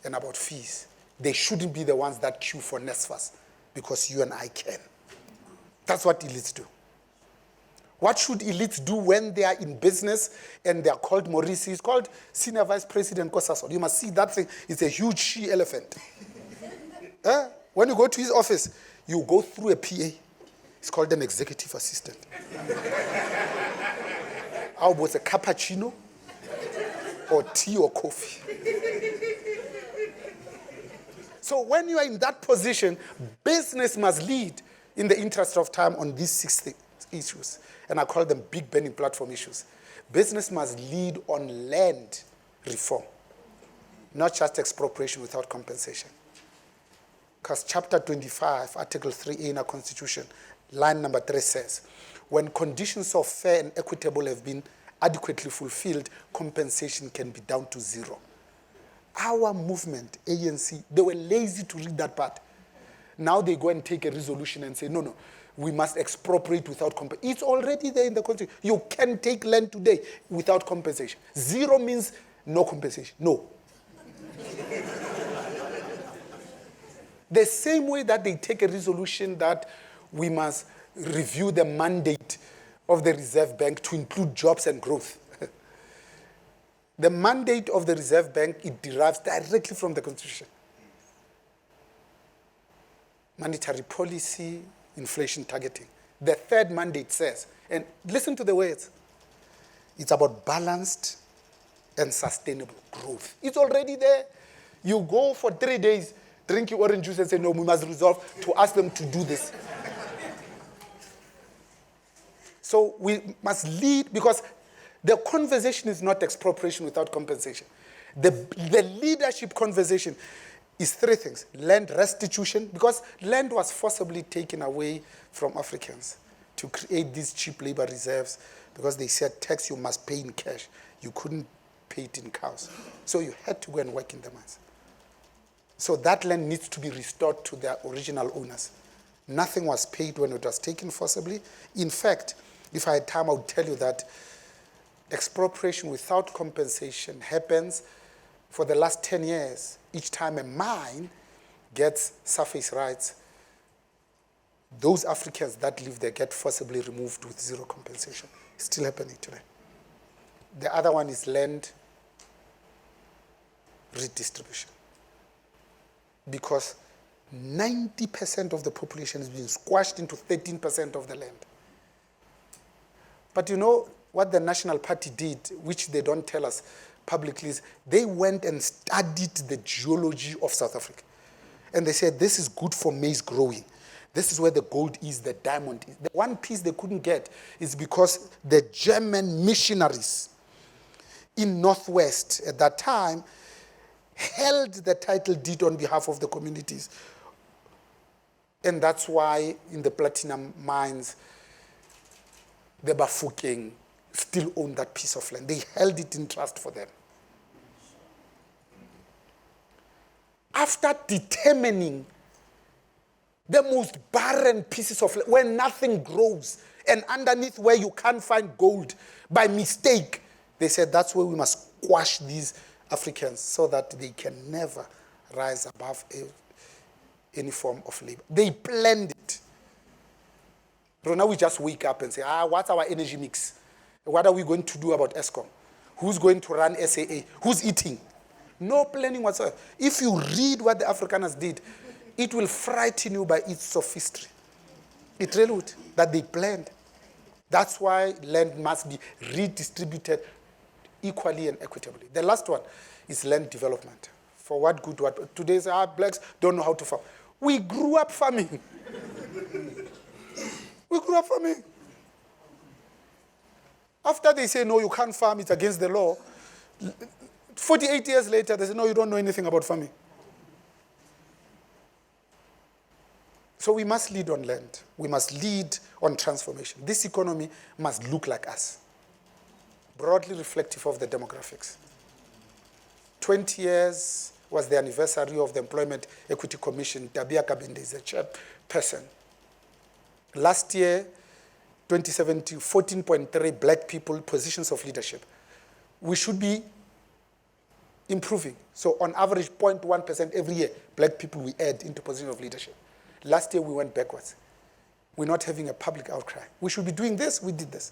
and about fees. They shouldn't be the ones that queue for NSFAS because you and I can. That's what elites do. What should elites do when they are in business and they are called Morisi? It's called Senior Vice President Kosasol. You must see that thing. It's a huge she-elephant. When you go to his office, you go through a PA. It's called an executive assistant. How about a cappuccino? Or tea or coffee? So when you are in that position, business must lead in the interest of time on these 6 issues. And I call them big burning platform issues. Business must lead on land reform, not just expropriation without compensation. Because chapter 25, article 3A in our constitution, line number 3 says, when conditions of fair and equitable have been adequately fulfilled, compensation can be down to 0. Our movement, ANC, they were lazy to read that part. Now they go and take a resolution and say, no, we must expropriate without compensation. It's already there in the Constitution. You can take land today without compensation. 0 means no compensation. No. The same way that they take a resolution that we must review the mandate of the Reserve Bank to include jobs and growth. The mandate of the Reserve Bank, it derives directly from the Constitution. Monetary policy, inflation targeting. The 3rd mandate says, and listen to the words, it's about balanced and sustainable growth. It's already there. You go for 3 days, drink your orange juice and say, no, we must resolve to ask them to do this. So we must lead, because the conversation is not expropriation without compensation. The leadership conversation is 3 things. Land restitution, because land was forcibly taken away from Africans to create these cheap labor reserves because they said tax you must pay in cash. You couldn't pay it in cows. So you had to go and work in the mines. So that land needs to be restored to their original owners. Nothing was paid when it was taken forcibly. In fact, if I had time, I would tell you that expropriation without compensation happens for the last 10 years. Each time a mine gets surface rights, those Africans that live there get forcibly removed with 0 compensation. It's still happening today. The other one is land redistribution. Because 90% of the population is being squashed into 13% of the land. But you know what the National Party did, which they don't tell us publicly, is they went and studied the geology of South Africa. And they said, this is good for maize growing. This is where the gold is, the diamond is. The one piece they couldn't get is because the German missionaries in Northwest at that time held the title deed on behalf of the communities. And that's why in the platinum mines, the Bafokeng still own that piece of land. They held it in trust for them. After determining the most barren pieces of land, where nothing grows, and underneath where you can't find gold, by mistake, they said that's where we must squash these Africans so that they can never rise above any form of labor. They planned it. So now we just wake up and say, what's our energy mix? What are we going to do about ESCOM? Who's going to run SAA? Who's eating? No planning whatsoever. If you read what the Afrikaners did, it will frighten you by its sophistry. It really would, that they planned. That's why land must be redistributed equally and equitably. The last one is land development. For what good? What today's blacks don't know how to farm. We grew up farming. We grew up farming. After they say, no, you can't farm, it's against the law, 48 years later, they say, no, you don't know anything about farming. So we must lead on land. We must lead on transformation. This economy must look like us, broadly reflective of the demographics. 20 years was the anniversary of the Employment Equity Commission. Tabia Kabende is the chairperson. Last year, 2017, 14.3 black people, positions of leadership. We should be improving. So on average, 0.1% every year, black people we add into positions of leadership. Last year, we went backwards. We're not having a public outcry. We should be doing this, we did this.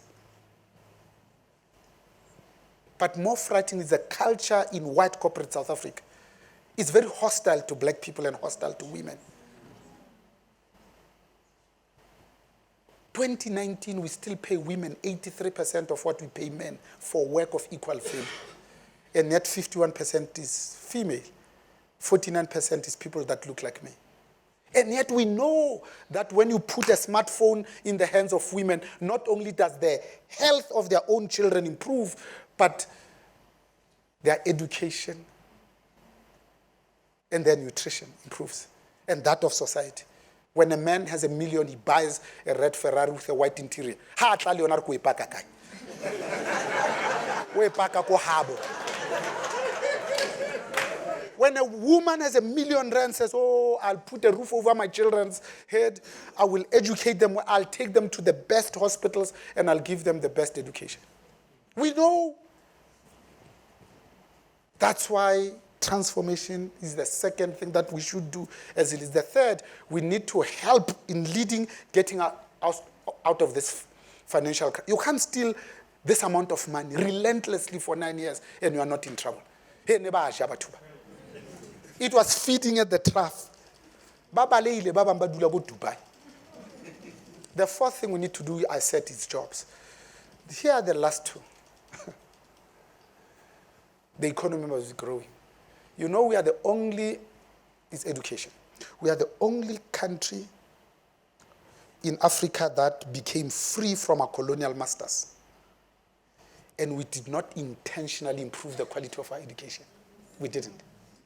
But more frightening is the culture in white corporate South Africa. It's very hostile to black people and hostile to women. 2019, we still pay women 83% of what we pay men for work of equal fame. And yet 51% is female. 49% is people that look like me. And yet we know that when you put a smartphone in the hands of women, not only does the health of their own children improve, but their education and their nutrition improves, and that of society. When a man has $1 million, he buys a red Ferrari with a white interior. When a woman has $1 million and says, oh, I'll put a roof over my children's head, I will educate them, I'll take them to the best hospitals, and I'll give them the best education. We know. That's why transformation is the second thing that we should do, as it is the third. We need to help in leading, getting out of this financial crisis. You can't steal this amount of money relentlessly for 9 years and you are not in trouble. It was feeding at the trough. The fourth thing we need to do, I said, is jobs. Here are the last two. The economy must be growing. You know, we are the only, it's education. We are the only country in Africa that became free from our colonial masters. And we did not intentionally improve the quality of our education. We didn't.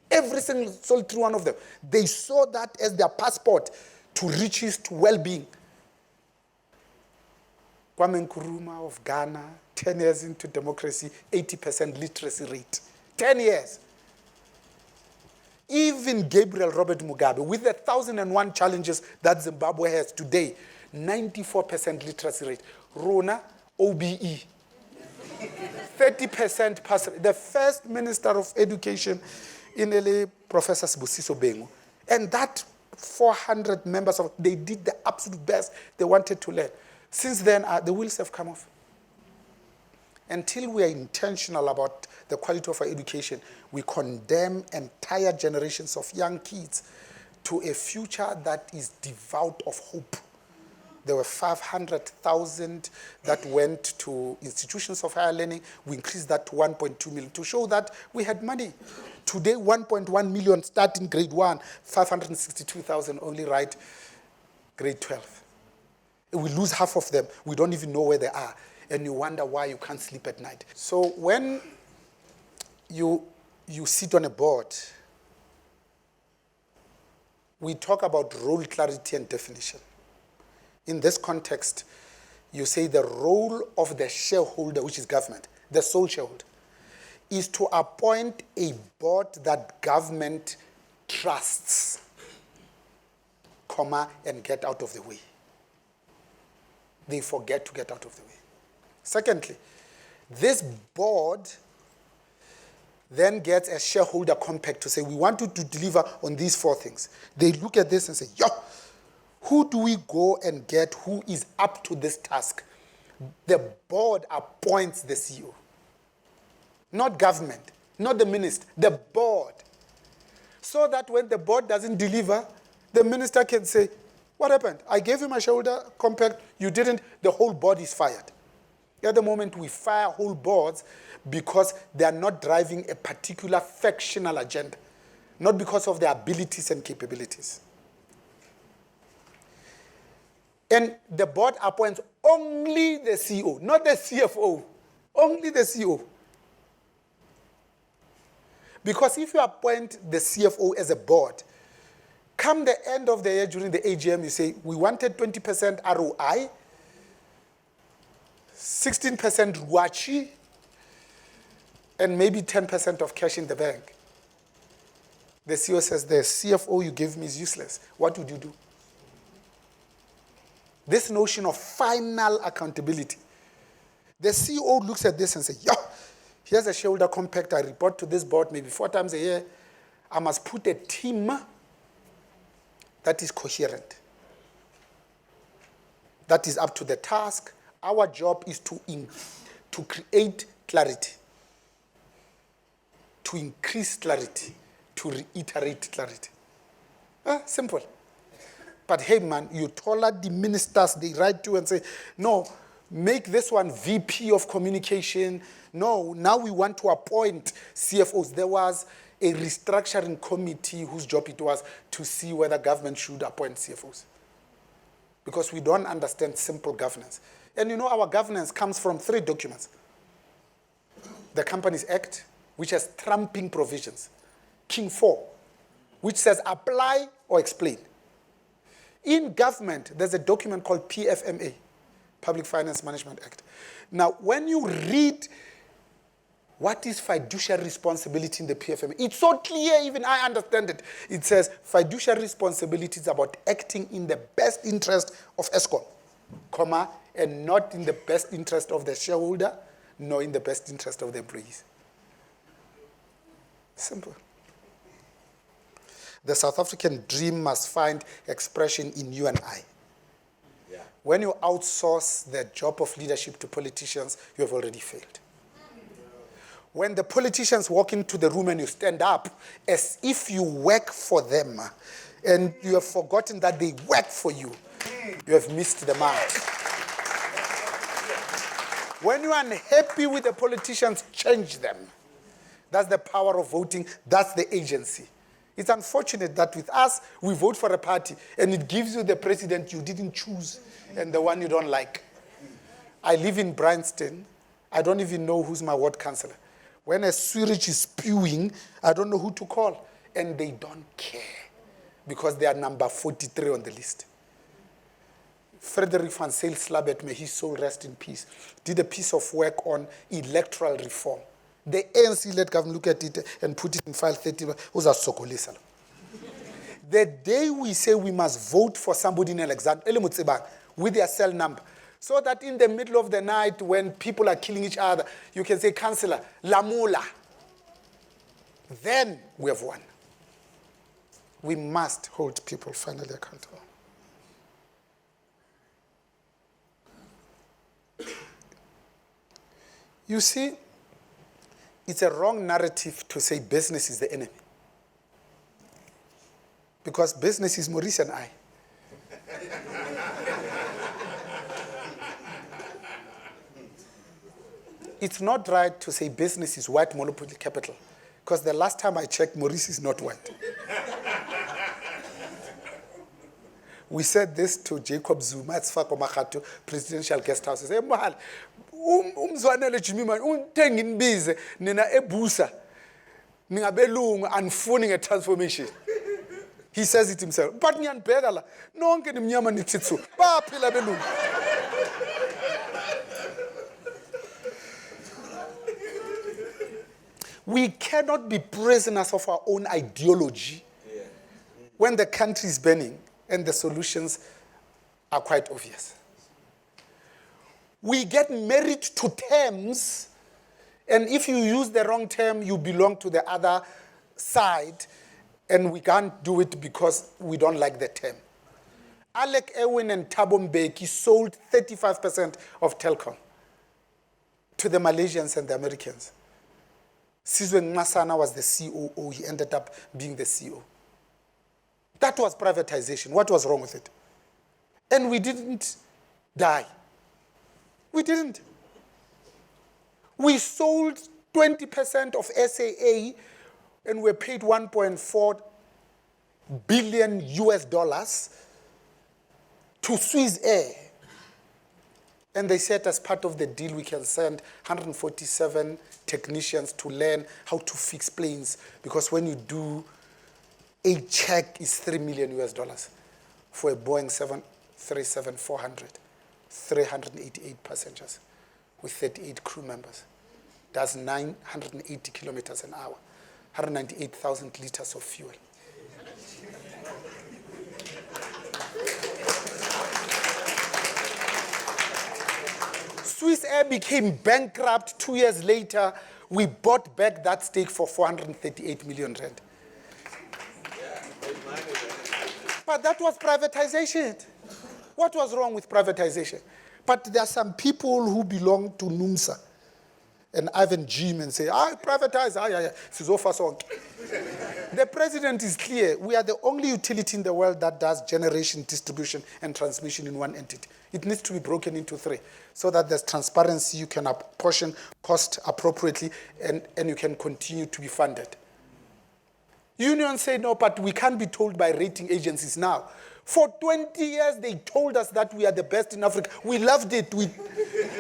Every single solitary one of them, they saw that as their passport to riches, to well-being. Kwame Nkrumah of Ghana, 10 years into democracy, 80% literacy rate. 10 years. Even Gabriel Robert Mugabe, with the 1,001 challenges that Zimbabwe has today, 94% literacy rate. Rona, OBE. 30% pass rate. The first minister of education in LA, Professor Sibusiso Bengu. And that 400 members, they did the absolute best they wanted to learn. Since then, the wheels have come off. Until we are intentional about the quality of our education, we condemn entire generations of young kids to a future that is devoid of hope. There were 500,000 that went to institutions of higher learning. We increased that to 1.2 million to show that we had money. Today, 1.1 million start in grade 1, 562,000 only write grade 12. We lose half of them. We don't even know where they are. And you wonder why you can't sleep at night. So when you sit on a board, we talk about role clarity and definition. In this context, you say the role of the shareholder, which is government, the sole shareholder, is to appoint a board that government trusts, and get out of the way. They forget to get out of the way. Secondly, this board then gets a shareholder compact to say, we want you to deliver on these 4 things. They look at this and say, who do we go and get who is up to this task? The board appoints the CEO. Not government, not the minister, the board. So that when the board doesn't deliver, the minister can say, what happened? I gave you my shareholder compact, you didn't, the whole board is fired. At the moment, we fire whole boards because they are not driving a particular factional agenda, not because of their abilities and capabilities. And the board appoints only the CEO, not the CFO, only the CEO. Because if you appoint the CFO as a board, come the end of the year during the AGM, you say, we wanted 20% ROI, 16% ROACE, and maybe 10% of cash in the bank. The CEO says, the CFO you gave me is useless. What would you do? This notion of final accountability. The CEO looks at this and says, here's a shareholder compact. I report to this board maybe 4 times a year. I must put a team that is coherent, that is up to the task. Our job is to create clarity, to increase clarity, to reiterate clarity. Simple. But hey man, you told the ministers, they write to and say, no, make this one VP of communication. No, now we want to appoint CFOs. There was a restructuring committee whose job it was to see whether government should appoint CFOs. Because we don't understand simple governance. And you know our governance comes from 3 documents. The Companies Act, which has trumping provisions. King 4, which says apply or explain. In government, there's a document called PFMA, Public Finance Management Act. Now, when you read what is fiduciary responsibility in the PFMA, it's so clear, even I understand it. It says fiduciary responsibility is about acting in the best interest of Eskom, and not in the best interest of the shareholder, nor in the best interest of the employees. Simple. The South African dream must find expression in you and I. Yeah. When you outsource the job of leadership to politicians, you have already failed. When the politicians walk into the room and you stand up as if you work for them and you have forgotten that they work for you, you have missed the mark. When you are unhappy with the politicians, change them. That's the power of voting. That's the agency. It's unfortunate that with us, we vote for a party and it gives you the president you didn't choose and the one you don't like. I live in Bryanston. I don't even know who's my ward councillor. When a sewage is spewing, I don't know who to call. And they don't care because they are number 43 on the list. Frederick van Zyl Slabet, may his soul rest in peace, did a piece of work on electoral reform. The ANC-led government look at it and put it in file 30. The day we say we must vote for somebody in Alexander with their cell number, so that in the middle of the night when people are killing each other, you can say, Councillor, Lamula. Then we have won. We must hold people finally accountable. You see, it's a wrong narrative to say business is the enemy. Because business is Maurice and I. It's not right to say business is white monopoly capital. Because the last time I checked, Maurice is not white. We said this to Jacob Zuma at Sfako Makhato, presidential guest house. He said, Mohale, umzwanele Jimmy, untengi nbize, nina ebusa, ningabelungu, unfolding a transformation. He says it himself. But nyan begala, nonke nimnyama nititsu, ba pila belungu. We cannot be prisoners of our own ideology when the country is burning and the solutions are quite obvious. We get married to terms, and if you use the wrong term, you belong to the other side, and we can't do it because we don't like the term. Alec Ewen and Thabo Mbeki sold 35% of Telkom to the Malaysians and the Americans. Sizwe Ngasana was the COO. He ended up being the CEO. That was privatization. What was wrong with it? And we didn't die. We didn't. We sold 20% of SAA and we paid 1.4 billion US dollars to Swiss Air. And they said as part of the deal, we can send 147 technicians to learn how to fix planes, because when you do a check, it's 3 million US dollars for a Boeing 737-400, 388 passengers with 38 crew members. That's 980 kilometers an hour, 198,000 liters of fuel. Swiss Air became bankrupt 2 years later. We bought back that stake for 438 million rand. But that was privatization. What was wrong with privatization? But there are some people who belong to NUMSA and Ivan Jim and say, privatize, The president is clear. We are the only utility in the world that does generation, distribution, and transmission in one entity. It needs to be broken into 3 so that there's transparency, you can apportion cost appropriately, and you can continue to be funded. Unions say, no, but we can't be told by rating agencies now. For 20 years, they told us that we are the best in Africa. We loved it.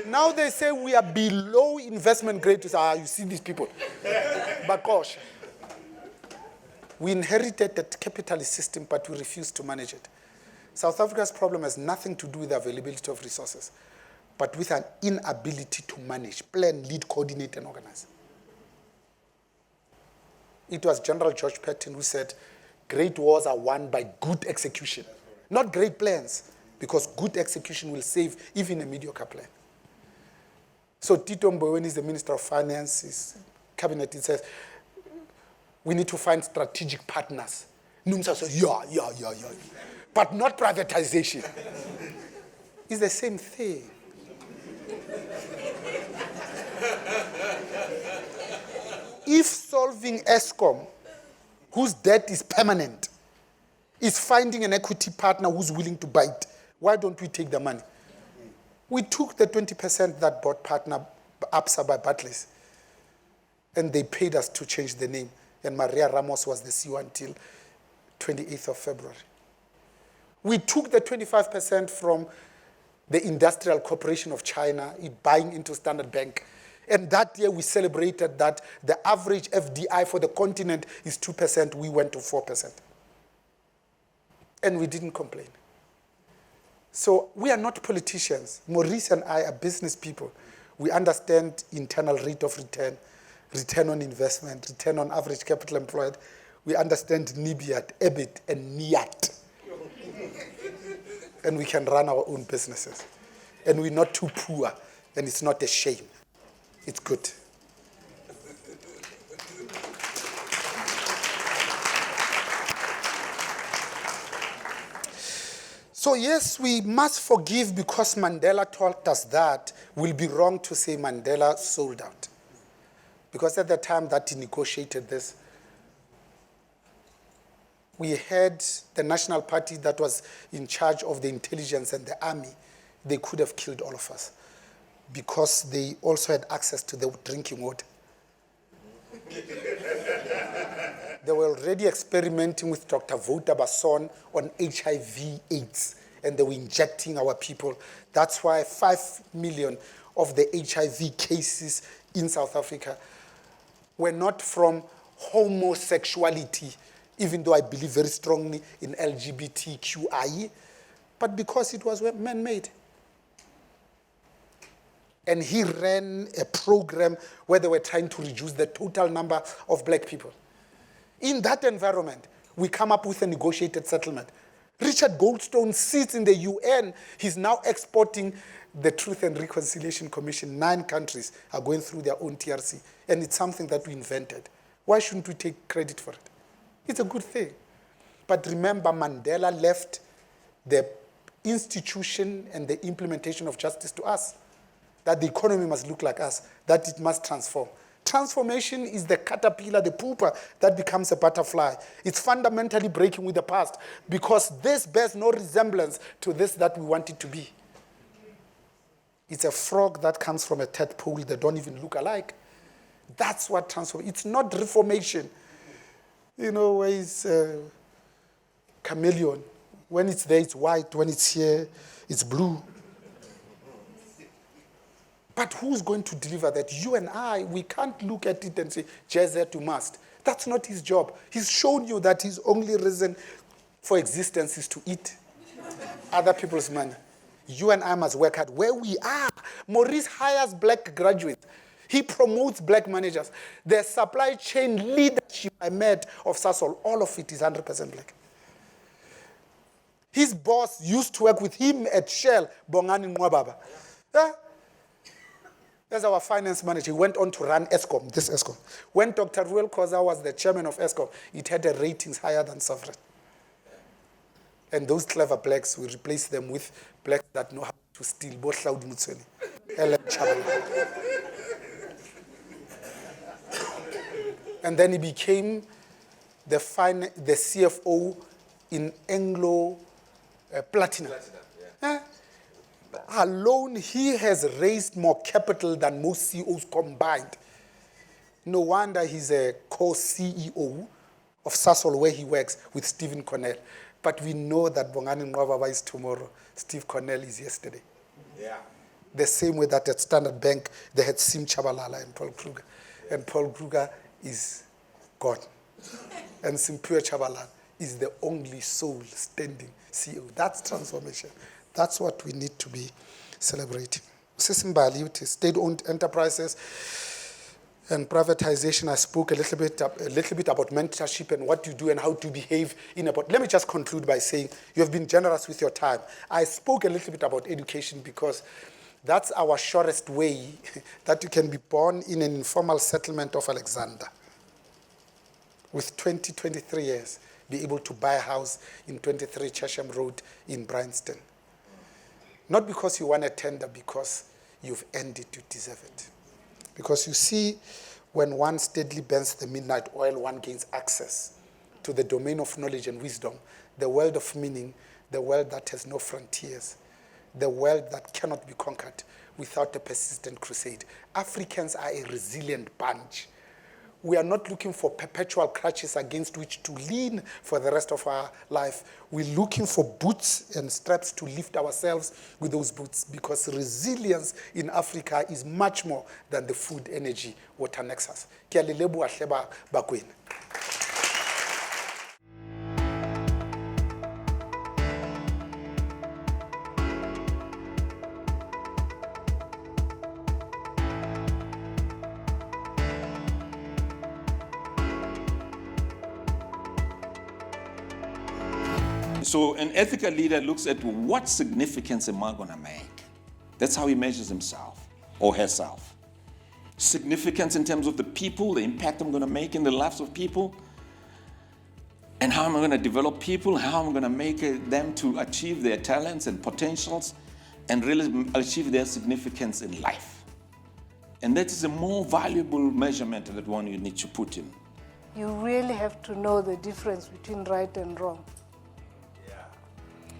Now they say we are below investment grade. You see these people. But gosh, we inherited that capitalist system, but we refused to manage it. South Africa's problem has nothing to do with the availability of resources, but with an inability to manage, plan, lead, coordinate, and organize. It was General George Patton who said, great wars are won by good execution, not great plans, because good execution will save even a mediocre plan. So Tito Mboweni is the Minister of Finance, his cabinet, it says, we need to find strategic partners. NUMSA says, yeah. But not privatization. It's the same thing. If solving ESCOM, whose debt is permanent, is finding an equity partner who's willing to buy it, why don't we take the money? We took the 20% that bought partner ABSA by Barclays, and they paid us to change the name. And Maria Ramos was the CEO until 28th of February. We took the 25% from the Industrial Corporation of China, buying into Standard Bank. And that year we celebrated that the average FDI for the continent is 2%. We went to 4%. And we didn't complain. So we are not politicians. Maurice and I are business people. We understand internal rate of return, return on investment, return on average capital employed. We understand NIBIAT, EBIT, and NIAT. And we can run our own businesses. And we're not too poor, and it's not a shame. It's good. So yes, we must forgive because Mandela taught us that. We'll be wrong to say Mandela sold out. Because at the time that he negotiated this, we had the National Party that was in charge of the intelligence and the army. They could have killed all of us because they also had access to the drinking water. They were already experimenting with Dr. Vouta Basson on HIV/AIDS, and they were injecting our people. That's why 5 million of the HIV cases in South Africa were not from homosexuality, even though I believe very strongly in LGBTQI, but because it was man-made. and he ran a program where they were trying to reduce the total number of black people. In that environment, we come up with a negotiated settlement. Richard Goldstone sits in the UN. He's now exporting the Truth and Reconciliation Commission. 9 countries are going through their own TRC, and it's something that we invented. Why shouldn't we take credit for it? It's a good thing. But remember, Mandela left the institution and the implementation of justice to us, that the economy must look like us, that it must transform. Transformation is the caterpillar, the pupa, that becomes a butterfly. It's fundamentally breaking with the past because this bears no resemblance to this that we want it to be. It's a frog that comes from a tadpole that don't even look alike. That's what transformation. It's not reformation. You know, where it's chameleon. When it's there, it's white. When it's here, it's blue. But who's going to deliver that? You and I, we can't look at it and say, Jezet, you must. That's not his job. He's shown you that his only reason for existence is to eat other people's money. You and I must work hard. Where we are, Maurice hires black graduates. He promotes black managers. The supply chain leadership I met of Sasol, all of it is 100% black. His boss used to work with him at Shell, Bonang Mwababa. Yeah? As our finance manager, he went on to run Eskom, this Eskom. When Dr. Ruel Koza was the chairman of Eskom, it had a ratings higher than Sovereign. And those clever blacks, we replaced them with blacks that know how to steal, both Claude Mutsweni, Ellen Chabala. And then he became the CFO in Anglo Platinum. Alone, he has raised more capital than most CEOs combined. No wonder he's a co-CEO of Sasol, where he works with Stephen Cornell. But we know that Bongani Mwababa is tomorrow. Steve Cornell is yesterday. Yeah. The same way that at Standard Bank, they had Sim Chabalala and Paul Kruger. Yeah. And Paul Kruger is gone. And Simpure Chabalala is the only soul standing CEO. That's transformation. That's what we need to be celebrating. Sisimbali, with state-owned enterprises and privatization, I spoke a little bit about mentorship and what you do and how to behave in about. Let me just conclude by saying you have been generous with your time. I spoke a little bit about education because that's our surest way that you can be born in an informal settlement of Alexander. With 23 years, be able to buy a house in 23 Chesham Road in Bryanston. Not because you want a tender, because you've earned it, you deserve it. Because you see, when one steadily burns the midnight oil, one gains access to the domain of knowledge and wisdom, the world of meaning, the world that has no frontiers, the world that cannot be conquered without a persistent crusade. Africans are a resilient bunch. We are not looking for perpetual crutches against which to lean for the rest of our life. We're looking for boots and straps to lift ourselves with those boots, because resilience in Africa is much more than the food, energy, water nexus. Ke a le leboha hle bakwena. So an ethical leader looks at what significance am I going to make? That's how he measures himself or herself. Significance in terms of the people, the impact I'm going to make in the lives of people, and how am I going to develop people, how I'm going to make them to achieve their talents and potentials and really achieve their significance in life. And that is a more valuable measurement that one you need to put in. You really have to know the difference between right and wrong.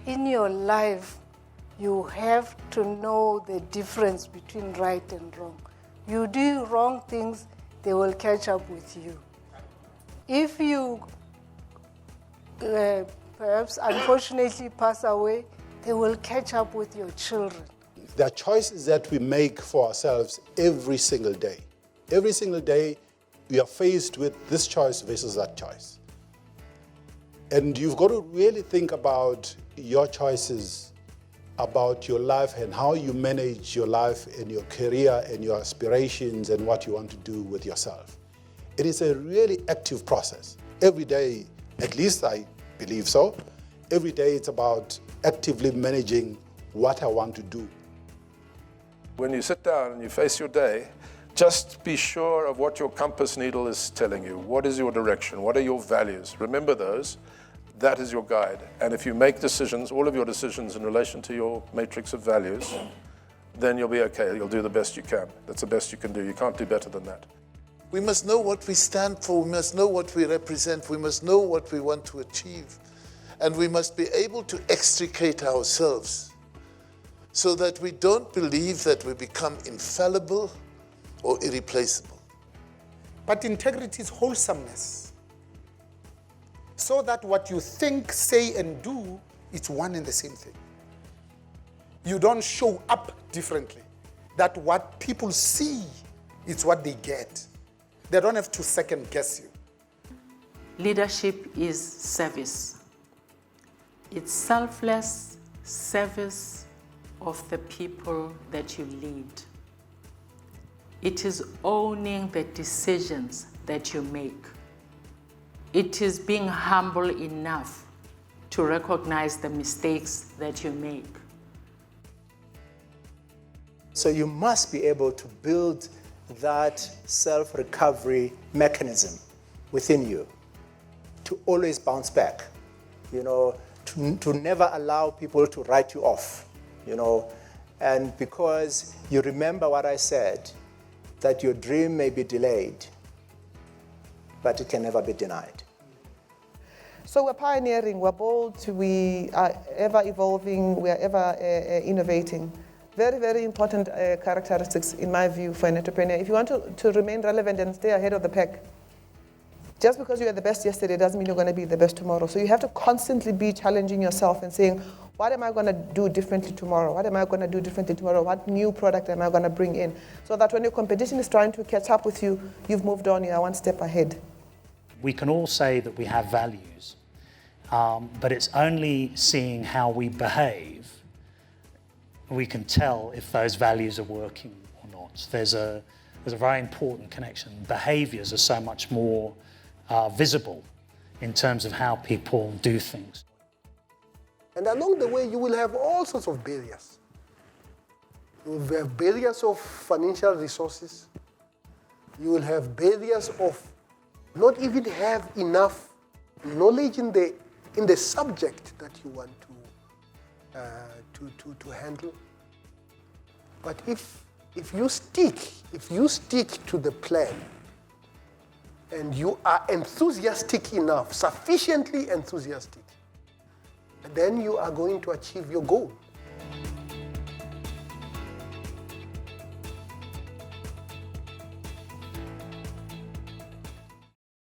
In your life, you have to know the difference between right and wrong. You do wrong things, they will catch up with you. If you perhaps unfortunately pass away, they will catch up with your children. There are choices that we make for ourselves every single day. Every single day, we are faced with this choice versus that choice. And you've got to really think about your choices about your life and how you manage your life and your career and your aspirations and what you want to do with yourself. It is a really active process. Every day, at least I believe so, every day it's about actively managing what I want to do. When you sit down and you face your day, just be sure of what your compass needle is telling you. What is your direction? What are your values? Remember those. That is your guide. And if you make decisions, all of your decisions in relation to your matrix of values, then you'll be okay. You'll do the best you can. That's the best you can do. You can't do better than that. We must know what we stand for. We must know what we represent. We must know what we want to achieve. And we must be able to extricate ourselves so that we don't believe that we become infallible or irreplaceable. But integrity is wholesomeness. So that what you think, say, and do, it's one and the same thing. You don't show up differently. That what people see, it's what they get. They don't have to second guess you. Leadership is service. It's selfless service of the people that you lead. It is owning the decisions that you make. It is being humble enough to recognize the mistakes that you make. So you must be able to build that self-recovery mechanism within you to always bounce back, to never allow people to write you off, and because you remember what I said, that your dream may be delayed, but it can never be denied. So we're pioneering, we're bold, we are ever evolving, we are ever innovating. Very, very important characteristics, in my view, for an entrepreneur. If you want to remain relevant and stay ahead of the pack, just because you were the best yesterday doesn't mean you're going to be the best tomorrow. So you have to constantly be challenging yourself and saying, what am I going to do differently tomorrow? What am I going to do differently tomorrow? What new product am I going to bring in? So that when your competition is trying to catch up with you, you've moved on, you are one step ahead. We can all say that we have values, but it's only seeing how we behave we can tell if those values are working or not. There's a very important connection. Behaviours are so much more visible in terms of how people do things. And along the way, you will have all sorts of barriers. You will have barriers of financial resources. You will have barriers of not even have enough knowledge in the subject that you want to handle. But if you stick to the plan, and you are enthusiastic enough, sufficiently enthusiastic, then you are going to achieve your goal.